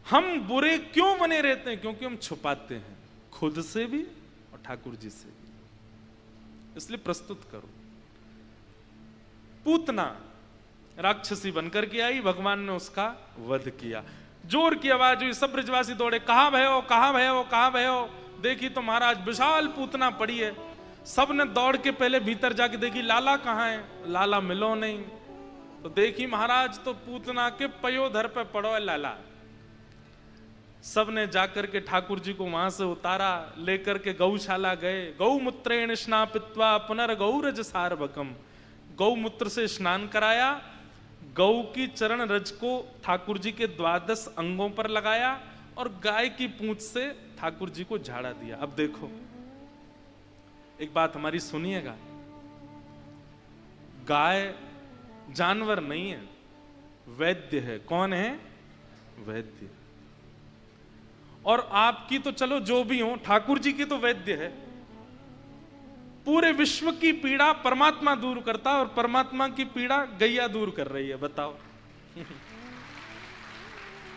हम बुरे क्यों बने रहते हैं? क्योंकि हम छुपाते हैं खुद से भी और ठाकुर जी से भी। इसलिए प्रस्तुत करो। पूतना राक्षसी बनकर के आई, भगवान ने उसका वध किया। जोर की आवाज हुई, सब ब्रजवासी दौड़े, कहां भय हो, कहां भय हो, कहां भय हो। देखी तो महाराज विशाल पूतना पड़ी है। सब ने दौड़ के पहले भीतर जाके देखी, लाला कहां है? लाला मिलो नहीं। तो देखी महाराज तो पूतना के पयोधर पे पड़ो है लाला। सब ने जाकर के ठाकुर जी को वहां से उतारा, लेकर के गौशाला गए। गौमूत्रेण स्नापित्वा पुनर्गौरज सार्वकम, गौमूत्र से स्नान कराया, गौ की चरण रज को ठाकुर जी के 12 अंगों पर लगाया और गाय की पूंछ से ठाकुर जी को झाड़ा दिया। अब देखो एक बात हमारी सुनिएगा, गाय जानवर नहीं है, वैद्य है। कौन है? वैद्य। और आपकी तो चलो जो भी हो, ठाकुर जी की तो वैद्य है। पूरे विश्व की पीड़ा परमात्मा दूर करता है और परमात्मा की पीड़ा गैया दूर कर रही है। बताओ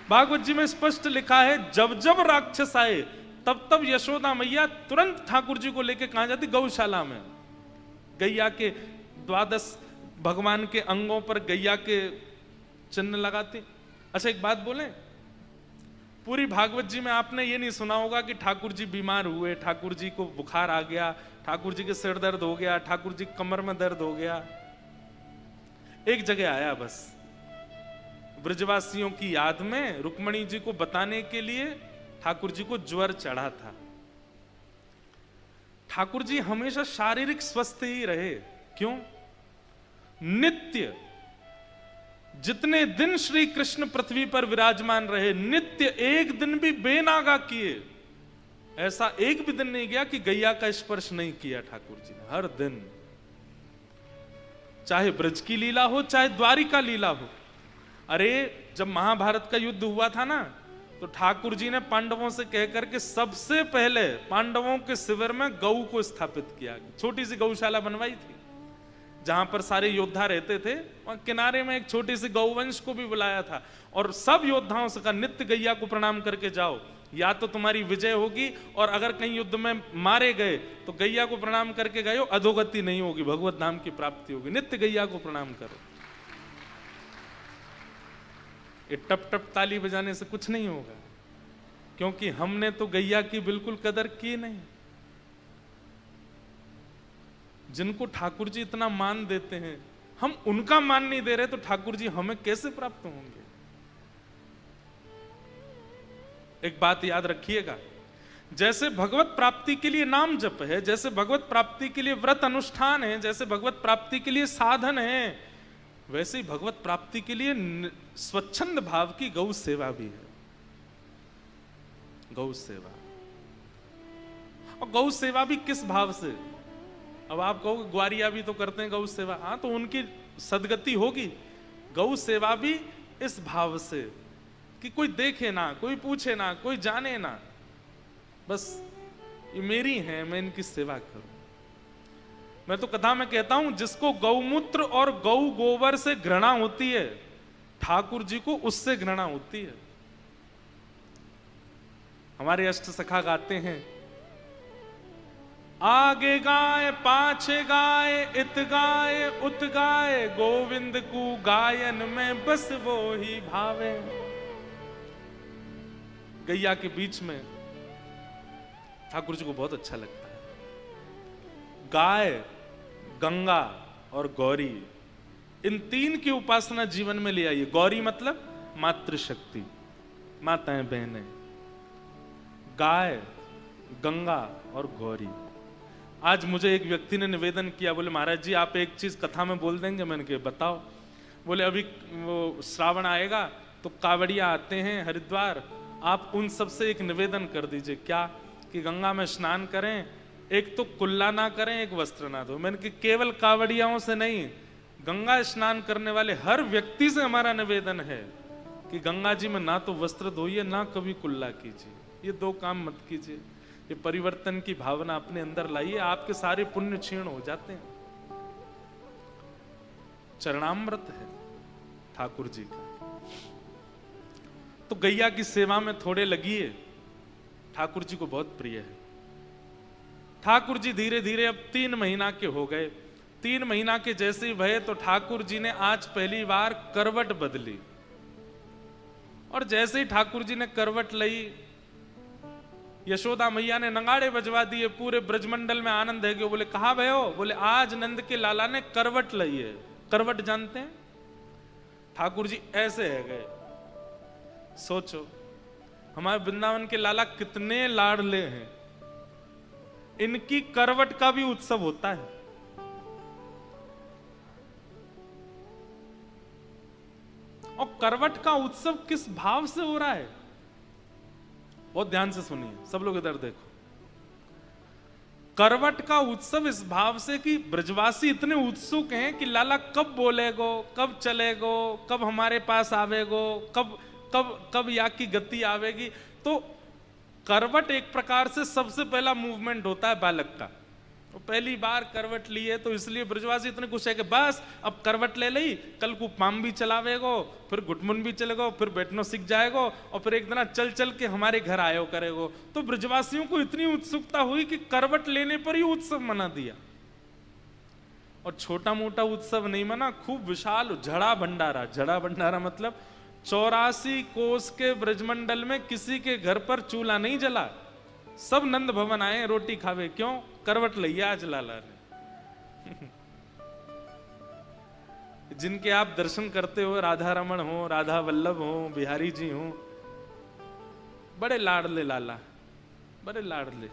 भागवत जी में स्पष्ट लिखा है, जब जब राक्षस आए तब तब यशोदा मैया तुरंत ठाकुर जी को लेके कहां जाती? गौशाला में। गैया के 12 भगवान के अंगों पर गैया के चिन्ह लगाती। अच्छा एक बात बोले, पूरी भागवत जी में आपने ये नहीं सुना होगा कि ठाकुर जी बीमार हुए, ठाकुर जी को बुखार आ गया, ठाकुर जी के सिर दर्द हो गया, ठाकुर जी कमर में दर्द हो गया। एक जगह आया बस, ब्रजवासियों की याद में रुक्मणी जी को बताने के लिए ठाकुर जी को ज्वर चढ़ा था। ठाकुर जी हमेशा शारीरिक स्वस्थ ही रहे। क्यों? नित्य जितने दिन श्री कृष्ण पृथ्वी पर विराजमान रहे, नित्य एक दिन भी बेनागा किए, ऐसा एक भी दिन नहीं गया कि गैया का स्पर्श नहीं किया ठाकुर जी ने। हर दिन, चाहे ब्रज की लीला हो चाहे द्वारिका लीला हो। अरे जब महाभारत का युद्ध हुआ था ना, तो ठाकुर जी ने पांडवों से कहकर के सबसे पहले पांडवों के शिविर में गऊ को स्थापित किया। छोटी सी गौशाला बनवाई थी जहां पर सारे योद्धा रहते थे, वहां किनारे में एक छोटी सी गौवंश को भी बुलाया था और सब योद्धाओं से कहा नित्य गैया को प्रणाम करके जाओ, या तो तुम्हारी विजय होगी और अगर कहीं युद्ध में मारे गए तो गैया को प्रणाम करके गए, अधोगति नहीं होगी, भगवत धाम की प्राप्ति होगी। नित्य गैया को प्रणाम करो। ये टप टप ताली बजाने से कुछ नहीं होगा, क्योंकि हमने तो गैया की बिल्कुल कदर की नहीं। जिनको ठाकुर जी इतना मान देते हैं, हम उनका मान नहीं दे रहे, तो ठाकुर जी हमें कैसे प्राप्त होंगे? एक बात याद रखिएगा, जैसे भगवत प्राप्ति के लिए नाम जप है, जैसे भगवत प्राप्ति के लिए व्रत अनुष्ठान है, जैसे भगवत प्राप्ति के लिए साधन है, वैसे ही भगवत प्राप्ति के लिए स्वच्छंद भाव की गौ सेवा भी है। गौ सेवा, और गौ सेवा भी किस भाव से? अब आप कहोगे ग्वारिया भी तो करते हैं गौ सेवा, हाँ, तो उनकी सदगति होगी। गौ सेवा भी इस भाव से कि कोई देखे ना, कोई पूछे ना, कोई जाने ना, बस ये मेरी है, मैं इनकी सेवा करूं। मैं तो कथा में कहता हूं, जिसको गौमूत्र और गौ गोबर से घृणा होती है, ठाकुर जी को उससे घृणा होती है। हमारे अष्ट सखा गाते हैं, आगे गाय पाछे गाय, इत गाय उत गाय, गोविंद को गायन में बस वो ही भावे। गैया के बीच में ठाकुर जी को बहुत अच्छा लगता है। गाय, गंगा और गौरी, इन तीन की उपासना जीवन में ले आइए। गौरी मतलब मातृशक्ति, माताएं बहनें। गाय, गंगा और गौरी। आज मुझे एक व्यक्ति ने निवेदन किया, बोले महाराज जी आप एक चीज कथा में बोल देंगे? मैंने कहा बताओ। बोले अभी वो श्रावण आएगा तो कावड़िया आते हैं हरिद्वार, आप उन सब से एक निवेदन कर दीजिए। क्या? कि गंगा में स्नान करें, एक तो कुल्ला ना करें, एक वस्त्र ना धो। मैंने कहा केवल कावड़ियाओं से नहीं, गंगा स्नान करने वाले हर व्यक्ति से हमारा निवेदन है कि गंगा जी में ना तो वस्त्र धोइए, ना कभी कुल्ला कीजिए। ये दो काम मत कीजिए। ये परिवर्तन की भावना अपने अंदर लाइए, आपके सारे पुण्य क्षीण हो जाते हैं। चरणामृत है ठाकुर जी का। तो गैया की सेवा में थोड़े लगिए, ठाकुर जी को बहुत प्रिय है। ठाकुर जी धीरे धीरे अब 3 महीना के हो गए। 3 महीना के जैसे ही भये तो ठाकुर जी ने आज पहली बार करवट बदली, और जैसे ही ठाकुर जी ने करवट ली, यशोदा मैया ने नगाड़े बजवा दिए, पूरे ब्रजमंडल में आनंद है। बोले कहा भयो? बोले आज नंद के लाला ने करवट ली है। करवट जानते हैं? ठाकुर जी ऐसे है गए। सोचो हमारे वृंदावन के लाला कितने लाडले हैं, इनकी करवट का भी उत्सव होता है। और करवट का उत्सव किस भाव से हो रहा है? बहुत ध्यान से सुनिए, सब लोग इधर देखो। करवट का उत्सव इस भाव से कि ब्रजवासी इतने उत्सुक हैं कि लाला कब बोलेगो, कब चलेगो, कब हमारे पास आवेगो, कब कब कब या की गति आवेगी। तो करवट एक प्रकार से सबसे पहला मूवमेंट होता है बालक का। तो पहली बार करवट ली है तो इसलिए ब्रजवासी इतने खुश है कि बस अब करवट ले ली, कल को पाम भी चलावेगो, फिर घुटमुन भी चलेगो, फिर बैठना सीख जाएगो, और फिर एक दिन चल चल के हमारे घर आयो करेगो। तो ब्रजवासियों को इतनी उत्सुकता हुई कि करवट लेने पर ही उत्सव मना दिया। और छोटा मोटा उत्सव नहीं मना, खूब विशाल झड़ा भंडारा। झड़ा भंडारा मतलब 84 कोस के ब्रजमंडल में किसी के घर पर चूल्हा नहीं जला, सब नंद भवन आए रोटी खावे। क्यों? करवट लिया आज लाला ने। जिनके आप दर्शन करते हो, राधा रमन हो, राधा वल्लभ हो, बिहारी जी हो, बड़े लाडले लाला, बड़े लाडले।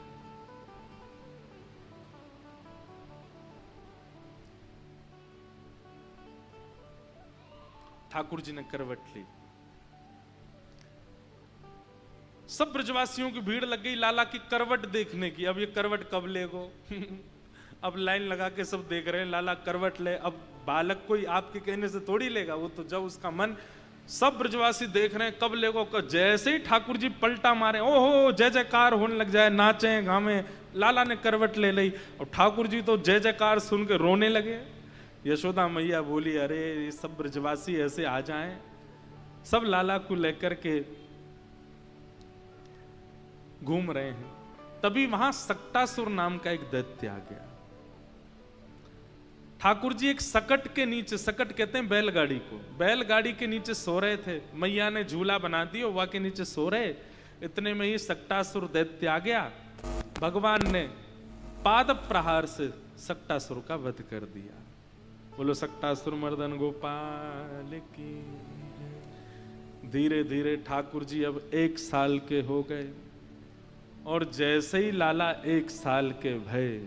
ठाकुर जी ने करवट ली, सब ब्रजवासियों की भीड़ लग गई लाला की करवट देखने की। अब ये करवट कब लेगो? अब लाइन लगा के सब देख रहे हैं, लाला करवट ले। अब बालक कोई आपके कहने से थोड़ी लेगा, वो तो जब उसका मन, सब ब्रजवासी देख रहे हैं कब लेगो। जैसे ही ठाकुर जी पलटा मारे, ओहो जय जयकार होने लग जाए, नाचे गावे, लाला ने करवट ले ली। और ठाकुर जी तो जय जयकार सुन के रोने लगे। यशोदा मैया बोली, अरे ये सब ब्रजवासी ऐसे आ जाएं, सब लाला को लेकर के घूम रहे हैं। तभी वहां सक्टासुर नाम का एक दैत्य आ गया। ठाकुर जी एक सकट के नीचे, सकट कहते हैं बैलगाड़ी को, बैलगाड़ी के नीचे सो रहे थे। मैया ने झूला बना दिया, वहां के नीचे सो रहे। इतने में ही सक्टासुर दैत्य आ गया। भगवान ने पाद प्रहार से सक्टासुर का वध कर दिया। बोलो सक्टासुर मर्दन गोपाल की। धीरे धीरे ठाकुर जी अब 1 साल के हो गए, और जैसे ही लाला 1 साल के भये,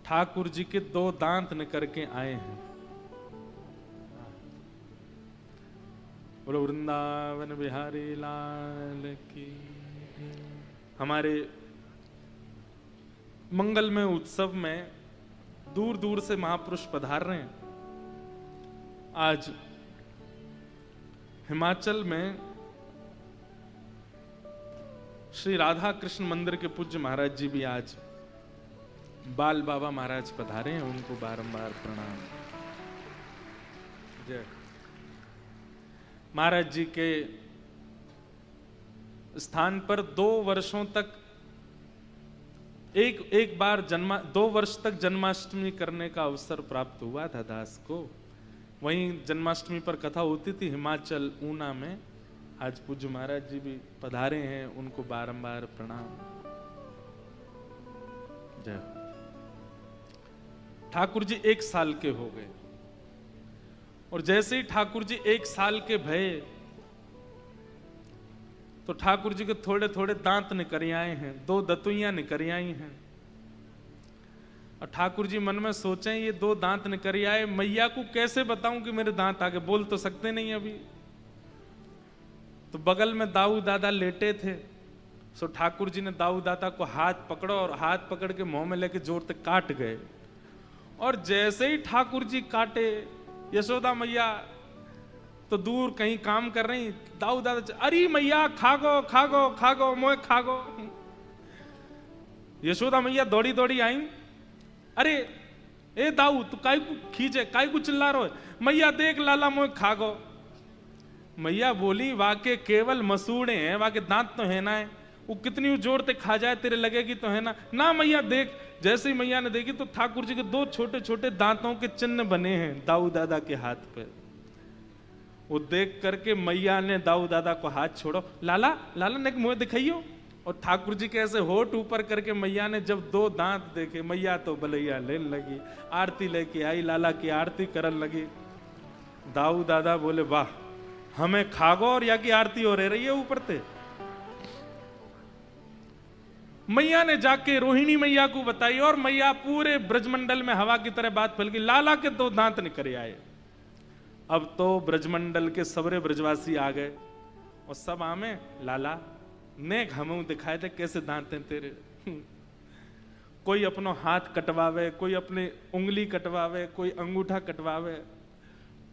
ठाकुर जी के 2 दांत निकल के आए हैं। बोलो वृंदावन बिहारी लाल की। हमारे मंगलमय उत्सव में दूर दूर से महापुरुष पधार रहे हैं। आज हिमाचल में श्री राधा कृष्ण मंदिर के पूज्य महाराज जी भी आज बाल बाबा महाराज पधारे हैं, उनको बारंबार प्रणाम। जय। महाराज जी के स्थान पर 2 वर्षों तक एक बार 2 वर्ष तक जन्माष्टमी करने का अवसर प्राप्त हुआ था दास को। वहीं जन्माष्टमी पर कथा होती थी हिमाचल ऊना में। आज पूज्य महाराज जी भी पधारे हैं, उनको बारंबार प्रणाम। जय। ठाकुर जी 1 साल के हो गए, और जैसे ही ठाकुर जी 1 साल के भये, तो ठाकुर जी के थोड़े थोड़े दांत निकल आए हैं, 2 दतुइयां निकल आई हैं। और ठाकुर जी मन में सोचें, ये 2 दांत निकल आए, मैया को कैसे बताऊं कि मेरे दांत आगे? बोल तो सकते नहीं अभी। तो बगल में दाऊ दादा लेटे थे, सो ठाकुर जी ने दाऊ दादा को हाथ पकड़ो, और हाथ पकड़ के मुंह में लेके जोर से काट गए। और जैसे ही ठाकुर जी काटे, यशोदा मैया तो दूर कहीं काम कर रही, दाऊ दादा, अरे मैया खागो खागो खागो, मोए खागो। यशोदा मैया दौड़ी दौड़ी आई, अरे ए दाऊ तू काय को खींचे, काय को चिल्ला रहो? मैया देख लाला मोए खागो। मैया बोली, वाके केवल मसूड़े हैं, वाके दांत तो है ना है, वो कितनी जोड़ते खा जाए तेरे लगेगी तो है ना। ना मैया देख। जैसे ही मैया ने देखी तो ठाकुर जी के 2 छोटे छोटे दांतों के चिन्ह बने हैं दाऊ दादा के हाथ पे। वो देख करके मैया ने दाऊ दादा को हाथ छोड़ो, लाला लाला ने मुंह दिखाइयो। और ठाकुर जी के ऐसे होठ ऊपर करके मैया ने जब 2 दांत देखे, मैया तो बलैया लेने लगी, आरती लेके आई, लाला की आरती करने लगी। दाऊ दादा बोले, वाह हमें खागो और या की आरती हो रही है ऊपर से। मैया ने जाके रोहिणी मैया को बताई, और मैया पूरे ब्रजमंडल में हवा की तरह बात फैल गई, लाला के 2 दांत निकल आए। अब तो ब्रजमंडल के सबरे ब्रजवासी आ गए, और सब आमे लाला ने हमू दिखाए थे कैसे दांत हैं तेरे। कोई अपनो हाथ कटवावे, कोई अपनी उंगली कटवावे, कोई अंगूठा कटवावे।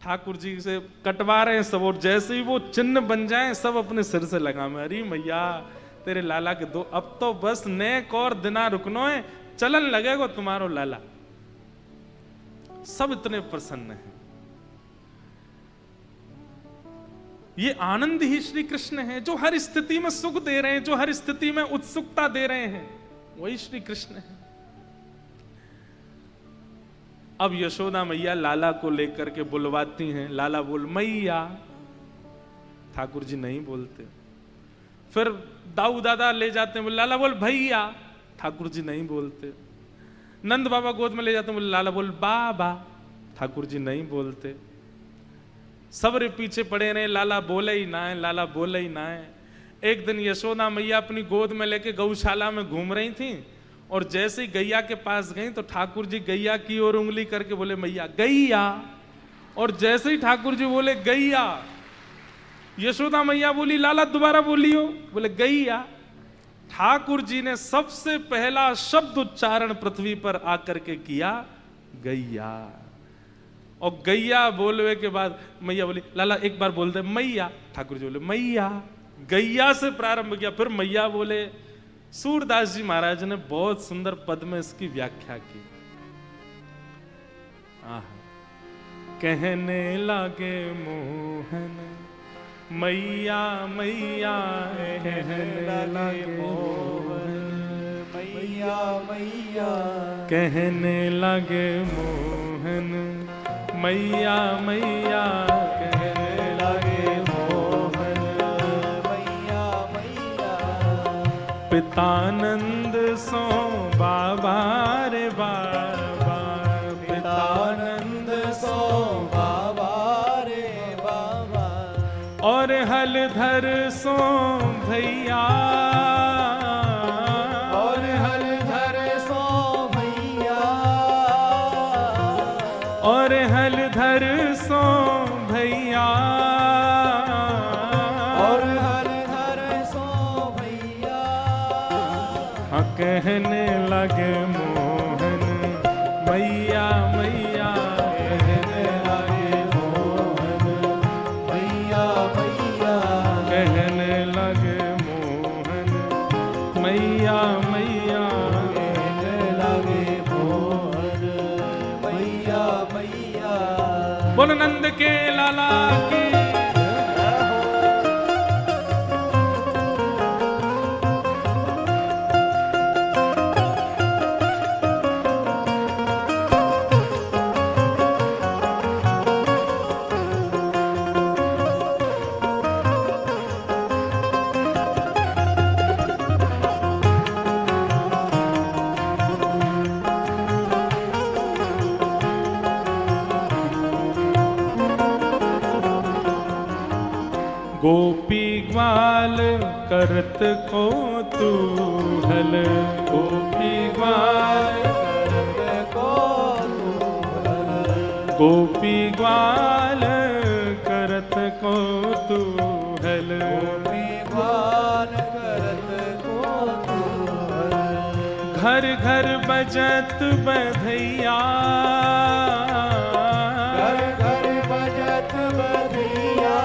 ठाकुर जी से कटवा रहे हैं सब, और जैसे ही वो चिन्ह बन जाएं सब अपने सिर से लगावे। अरे मैया तेरे लाला के 2, अब तो बस नेक और दिना रुकनो है, चलन लगेगा तुम्हारो लाला। सब इतने प्रसन्न हैं। ये आनंद ही श्री कृष्ण है, जो हर स्थिति में सुख दे रहे हैं, जो हर स्थिति में उत्सुकता दे रहे हैं, वही श्री कृष्ण है। अब यशोदा मैया लाला को लेकर के बुलवाती हैं, लाला बोल मैया। ठाकुर जी नहीं बोलते। फिर दाऊ दादा ले जाते हैं, बोले लाला बोल भैया। ठाकुर जी नहीं बोलते। नंद बाबा गोद में ले जाते हैं, बोले लाला बोल बाबा। ठाकुर जी नहीं बोलते। सबरे पीछे पड़े रहे, लाला बोले ही ना है, लाला बोले ही ना है। एक दिन यशोदा मैया अपनी गोद में लेके गौशाला में घूम रही थी, और जैसे ही गैया के पास गई तो ठाकुर जी गैया की ओर उंगली करके बोले मैया गैया। और जैसे ही ठाकुर जी बोले गैया, यशोदा मैया बोली लाला दोबारा बोलियो, बोले गैया। ठाकुर जी ने सबसे पहला शब्द उच्चारण पृथ्वी पर आकर के किया गैया। और गैया बोलने के बाद मैया बोली लाला एक बार बोल दे मैया। ठाकुर जी बोले मैया। गैया से प्रारंभ किया, फिर मैया बोले। सूरदास जी महाराज ने बहुत सुंदर पद में इसकी व्याख्या की। कहने लगे मोहन मैया मैया, कहने लगे मोहन मैया मैया, कहने लगे मोहन मैया मैया, कहने लगे मोहन मैया मैया। पितानंद सो बाबा रे बाबा, पितानंद सो बाबा रे बाबा। और हलधर सो भैया, और हलधर सो भैया, और हलधर सो भैया, और हलधर सो भैया। हाँ कहने लगे मोहन मैया मैया, कहने लगे मोहन मैया मैया, कहने लगे मोहन मैया मैया। कहने लगे मोहन मैया मैया। बोल नंद के लाला की। गोपी ग्वाल करत को तूहल, गोपी ग्वाल करत को तूहल, गोपी ग्वाल करत को तूहल। गोपी ग्वाल करत को तूहल। घर घर बजत बधैया, घर घर बजत बधैया,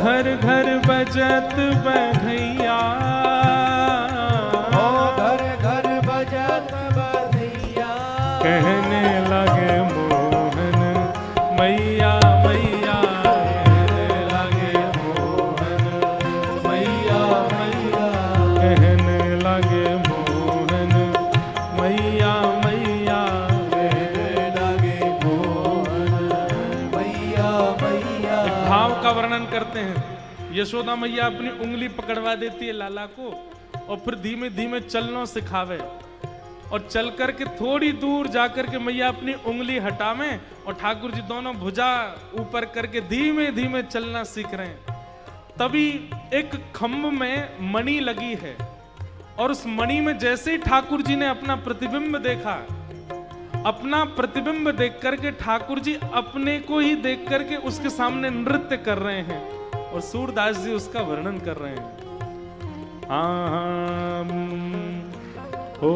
घर घर बजत बधैया। ओ घर घर बजत बधैया। कहने लगे मोहन मैया मैया, कहने लगे मोहन मैया मैया, कहने लगे मोहन मैया मैया, कहने लगे मोहन मैया मैया। भाव का वर्णन करते हैं। यशोदा मैया अपनी उंगली पकड़वा देती है लाला को, और फिर धीमे धीमे चलना सिखावे, और चल करके थोड़ी दूर जाकर के मैया अपनी उंगली हटावे, और ठाकुर जी दोनों भुजा ऊपर करके धीमे धीमे चलना सीख रहे हैं। तभी एक खम्भ में मणि लगी है, और उस मणि में जैसे ही ठाकुर जी ने अपना प्रतिबिंब देखा, अपना प्रतिबिंब देख करके ठाकुर जी अपने को ही देख करके उसके सामने नृत्य कर रहे हैं, और सूरदास जी उसका वर्णन कर रहे हैं। हो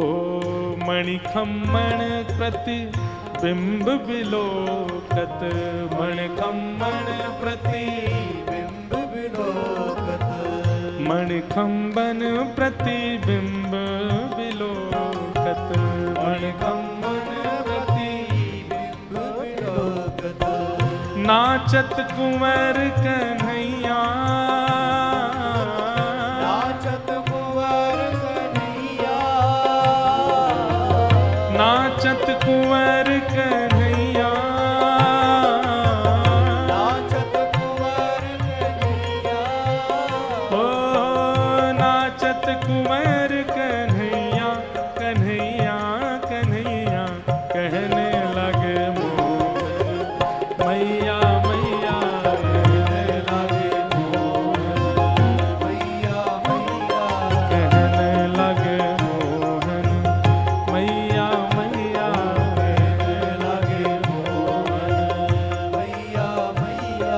मणिखम्मण प्रतिबिंब बिलोकत, मणिखम्मण प्रतिबिंब विलोकत, मणिखम्बन प्रतिबिंब बिलोकत, मणिखम्बन प्रतिबिंब विलोकत। नाचत कुंवर कन्हैया, नाचत कुंवर कन्हैया, नाचत कुंवर कन्हैया कन्हैया कन्हैया कहने लगे मोहन मैया मैया कहने लगे मोहन मैया मैया कहने लगे मोहन मैया मैया कहने लगे मोहन मैया मैया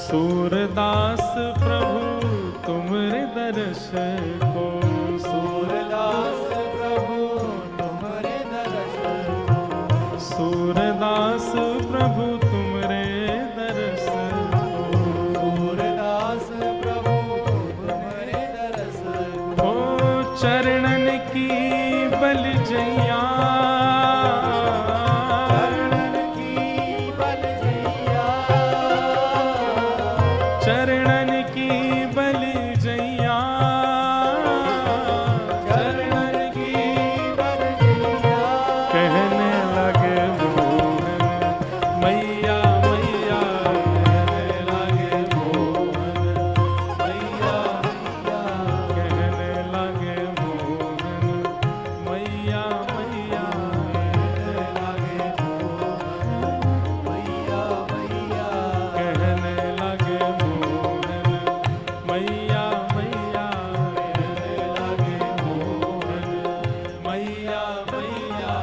सूरदास प्रभु तुमरे दर्श को सूरदास प्रभु तुम्हारे दर्शन सूरदास प्रभु तुमरे दर्श सूरदास प्रभु तुम्हारे दर्शन ओ चरणन की बलजैया चरणन की बलजैया चरणन की बलजैया चरणन की बलजैया कहने लगे मोहन मैया मैया कहने लगे मोहन मैया मैया कहने लगे मोहन मैया मैया कहने लगे मोहन मैया मैया कहने लगे मोहन मैया मैया कहने लगे मोहन मैया मैया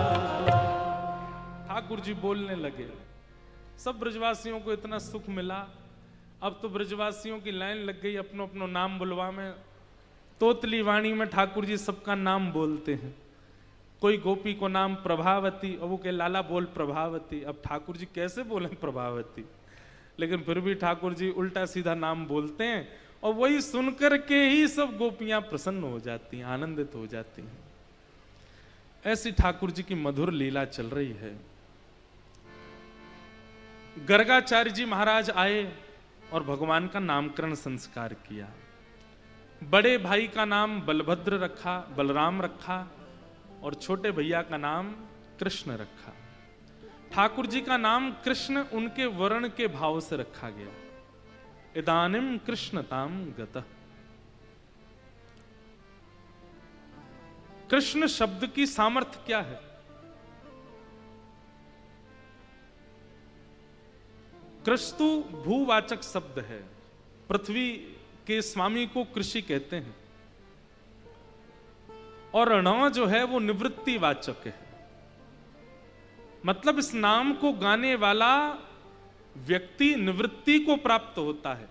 ठाकुर जी बोलने लगे। सब ब्रजवासियों को इतना सुख मिला, अब तो ब्रजवासियों की लाइन लग गई अपनो अपनो नाम बुलवा में। तोतली वाणी में ठाकुर जी सबका नाम बोलते हैं। कोई गोपी को नाम प्रभावती और वो कहे लाला बोल प्रभावती। अब ठाकुर जी कैसे बोले प्रभावती, लेकिन फिर भी ठाकुर जी उल्टा सीधा नाम बोलते हैं और वही सुनकर के ही सब गोपियां प्रसन्न हो जाती हैं, आनंदित हो जाती हैं। ऐसी ठाकुर जी की मधुर लीला चल रही है। गर्गाचार्य जी महाराज आए और भगवान का नामकरण संस्कार किया। बड़े भाई का नाम बलभद्र रखा, बलराम रखा, और छोटे भैया का नाम कृष्ण रखा। ठाकुर जी का नाम कृष्ण उनके वर्ण के भाव से रखा गया। इदानिम कृष्णताम गतः। कृष्ण शब्द की सामर्थ्य क्या है? कृस्तु भूवाचक शब्द है। पृथ्वी के स्वामी को कृषि कहते हैं, और ण जो है वो निवृत्ति वाचक है। मतलब इस नाम को गाने वाला व्यक्ति निवृत्ति को प्राप्त होता है,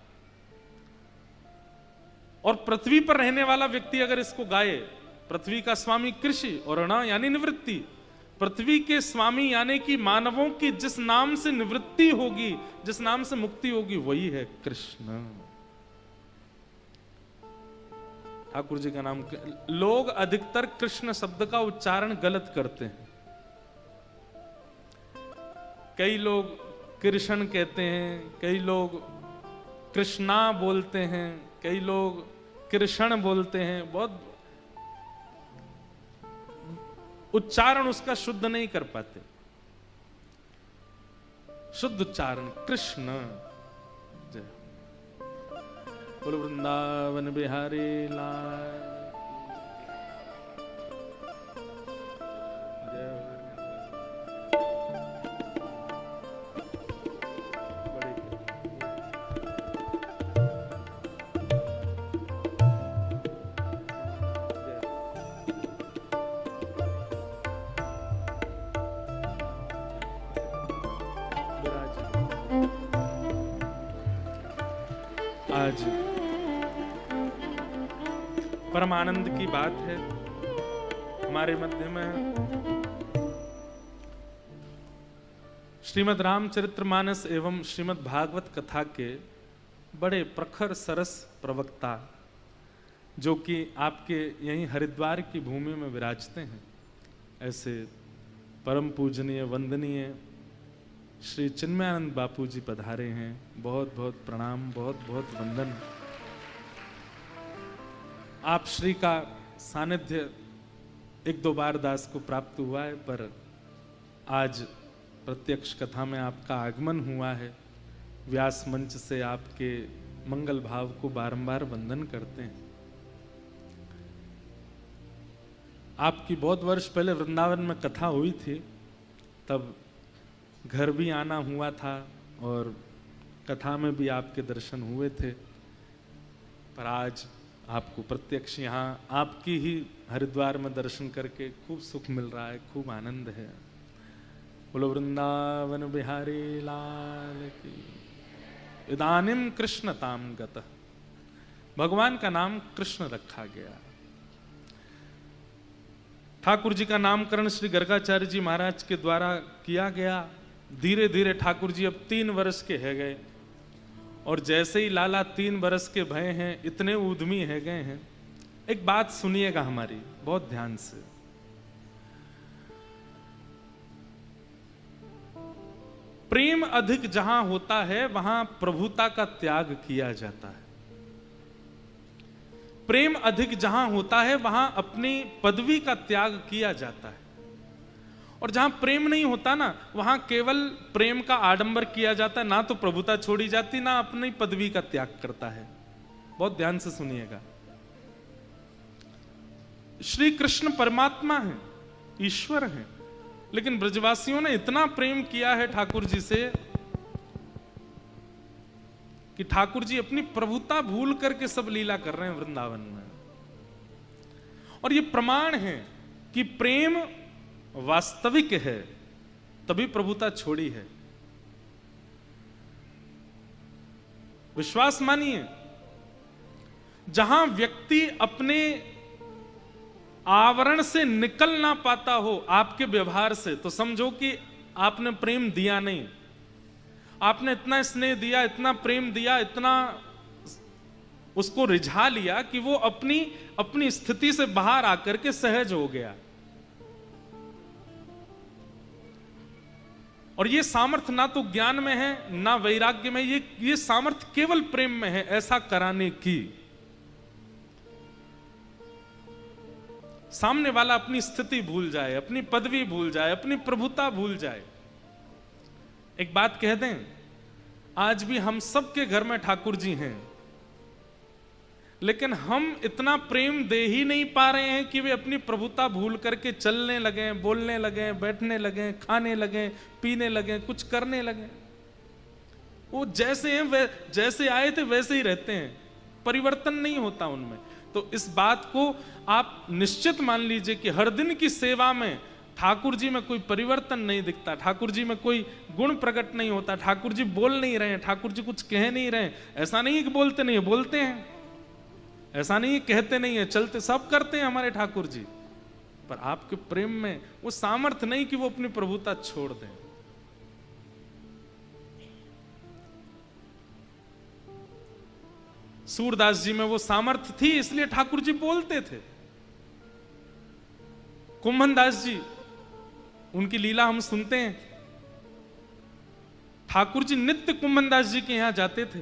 और पृथ्वी पर रहने वाला व्यक्ति अगर इसको गाए, पृथ्वी का स्वामी कृषि और ण यानी निवृत्ति, पृथ्वी के स्वामी यानी कि मानवों की जिस नाम से निवृत्ति होगी, जिस नाम से मुक्ति होगी, वही है कृष्ण। ठाकुर जी का नाम। लोग अधिकतर कृष्ण शब्द का उच्चारण गलत करते हैं। कई लोग कृष्ण कहते हैं, कई लोग कृष्णा बोलते हैं, कई लोग कृष्ण बोलते हैं। बहुत उच्चारण उसका शुद्ध नहीं कर पाते। शुद्ध उच्चारण कृष्ण। जय बोल वृंदावन बिहारी लाल। जय आज परम आनंद की बात है हमारे मध्य में श्रीमद् रामचरितमानस एवं श्रीमद् भागवत कथा के बड़े प्रखर सरस प्रवक्ता, जो कि आपके यहीं हरिद्वार की भूमि में विराजते हैं, ऐसे परम पूजनीय वंदनीय श्री चिन्मयानंद बापू जी पधारे हैं। बहुत बहुत प्रणाम, बहुत बहुत वंदन। आप श्री का सानिध्य एक दो बार दास को प्राप्त हुआ है, पर आज प्रत्यक्ष कथा में आपका आगमन हुआ है। व्यास मंच से आपके मंगल भाव को बारंबार वंदन करते हैं। आपकी बहुत वर्ष पहले वृंदावन में कथा हुई थी, तब घर भी आना हुआ था और कथा में भी आपके दर्शन हुए थे। पर आज आपको प्रत्यक्ष यहाँ आपकी ही हरिद्वार में दर्शन करके खूब सुख मिल रहा है, खूब आनंद है। बोलो वृंदावन बिहारी लाल की। इदानीम कृष्ण ताम गतः, भगवान का नाम कृष्ण रखा गया। ठाकुर जी का नामकरण श्री गर्गाचार्य जी महाराज के द्वारा किया गया। धीरे धीरे ठाकुर जी अब 3 वर्ष के है गए, और जैसे ही लाला 3 वर्ष के भय हैं, इतने उद्यमी है गए हैं। एक बात सुनिएगा हमारी बहुत ध्यान से। प्रेम अधिक जहां होता है वहां प्रभुता का त्याग किया जाता है। प्रेम अधिक जहां होता है वहां अपनी पदवी का त्याग किया जाता है, और जहां प्रेम नहीं होता ना, वहां केवल प्रेम का आडंबर किया जाता है। ना तो प्रभुता छोड़ी जाती, ना अपनी पदवी का त्याग करता है। बहुत ध्यान से सुनिएगा। श्री कृष्ण परमात्मा है, ईश्वर है, लेकिन ब्रजवासियों ने इतना प्रेम किया है ठाकुर जी से कि ठाकुर जी अपनी प्रभुता भूल करके सब लीला कर रहे हैं वृंदावन में। और ये प्रमाण है कि प्रेम वास्तविक है, तभी प्रभुता छोड़ी है। विश्वास मानिए, जहां व्यक्ति अपने आवरण से निकल ना पाता हो आपके व्यवहार से, तो समझो कि आपने प्रेम दिया नहीं। आपने इतना स्नेह दिया, इतना प्रेम दिया, इतना उसको रिझा लिया कि वो अपनी स्थिति से बाहर आकर के सहज हो गया। और ये सामर्थ्य ना तो ज्ञान में है, ना वैराग्य में, ये सामर्थ्य केवल प्रेम में है ऐसा कराने की। सामने वाला अपनी स्थिति भूल जाए, अपनी पदवी भूल जाए, अपनी प्रभुता भूल जाए। एक बात कह दें, आज भी हम सबके घर में ठाकुर जी हैं, लेकिन हम इतना प्रेम दे ही नहीं पा रहे हैं कि वे अपनी प्रभुता भूल करके चलने लगे, बोलने लगे, बैठने लगे, खाने लगे, पीने लगे, कुछ करने लगे। वो जैसे हैं वे जैसे आए थे वैसे ही रहते हैं, परिवर्तन नहीं होता उनमें। तो इस बात को आप निश्चित मान लीजिए कि हर दिन की सेवा में ठाकुर जी में कोई परिवर्तन नहीं दिखता, ठाकुर जी में कोई गुण प्रकट नहीं होता, ठाकुर जी बोल नहीं रहे हैं, ठाकुर जी कुछ कह नहीं रहे हैं। ऐसा नहीं है कि बोलते नहीं है, बोलते हैं। ऐसा नहीं है कहते नहीं है, चलते सब करते हैं हमारे ठाकुर जी। पर आपके प्रेम में वो सामर्थ्य नहीं कि वो अपनी प्रभुता छोड़ दें। सूरदास जी में वो सामर्थ्य थी, इसलिए ठाकुर जी बोलते थे। कुंभन दास जी, उनकी लीला हम सुनते हैं। ठाकुर जी नित्य कुंभन दास जी के यहां जाते थे।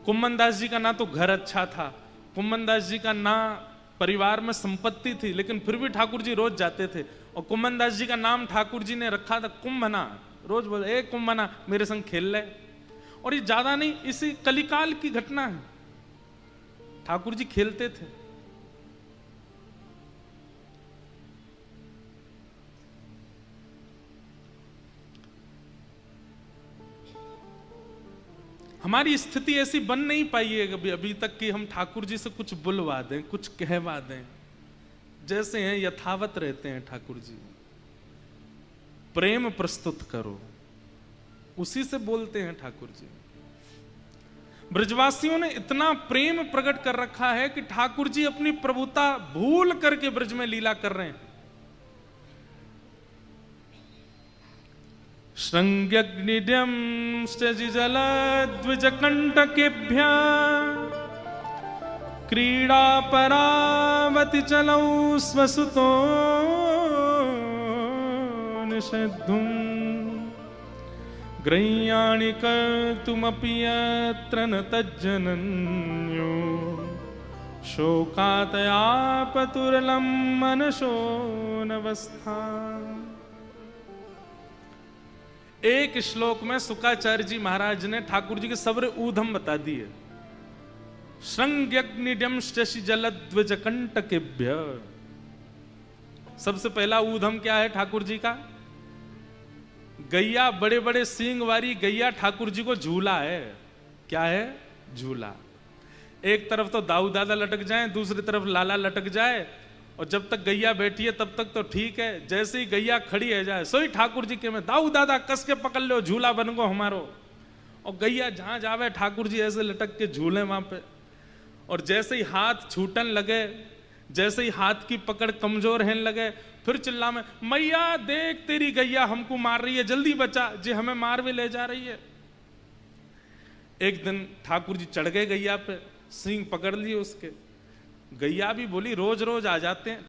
कुंभन दास जी का ना तो घर अच्छा था, कुंभन दास जी का ना परिवार में संपत्ति थी, लेकिन फिर भी ठाकुर जी रोज जाते थे। और कुंभन दास जी का नाम ठाकुर जी ने रखा था कुंभना। रोज बोले, ए कुंभना मेरे संग खेल ले। और ये ज्यादा नहीं, इसी कलिकाल की घटना है। ठाकुर जी खेलते थे। हमारी स्थिति ऐसी बन नहीं पाई है अभी तक कि हम ठाकुर जी से कुछ बुलवा दें, कुछ कहवा दें। जैसे हैं यथावत रहते हैं ठाकुर जी। प्रेम प्रस्तुत करो, उसी से बोलते हैं ठाकुर जी। ब्रजवासियों ने इतना प्रेम प्रकट कर रखा है कि ठाकुर जी अपनी प्रभुता भूल करके ब्रज में लीला कर रहे हैं। श्रृंग्यग्निड्यं जलद्विजकंटकेभ्यः क्रीडा परावति चलौ स्वसुतो निषेद्धुम् ग्रह्याणि कर्तुमपि यत्र न तज्जनन्यो शोकातयापतुरलं मनसो नवस्था। एक श्लोक में शुकाचार्य जी महाराज ने ठाकुर जी के सब्र ऊधम बता दिए। श्रृंग्यग्निड्यं शशि जलद्विजकंटकेभ्यः, सबसे पहला ऊधम क्या है ठाकुर जी का? गैया, बड़े बड़े सींग वाली गैया ठाकुर जी को झूला है। क्या है? झूला। एक तरफ तो दाऊ दादा लटक जाए, दूसरी तरफ लाला लटक जाए, और जब तक गैया बैठी है तब तक तो ठीक है। जैसे ही गैया खड़ी है जाए, सोई ठाकुर जी के में दाऊ दादा कस के पकड़ लो, झूला बन गो हमारो। और गैया जहां जावे ठाकुर जी ऐसे लटक के झूले वहां पे। और जैसे ही हाथ छूटन लगे, जैसे ही हाथ की पकड़ कमजोर रहने लगे, फिर चिल्ला में, मैया देख तेरी गैया हमको मार रही है, जल्दी बचा जी, हमें मार भी ले जा रही है। एक दिन ठाकुर जी चढ़ गए गैया पे, सींग पकड़ लिए उसके। गैया भी बोली रोज रोज आ जाते हैं,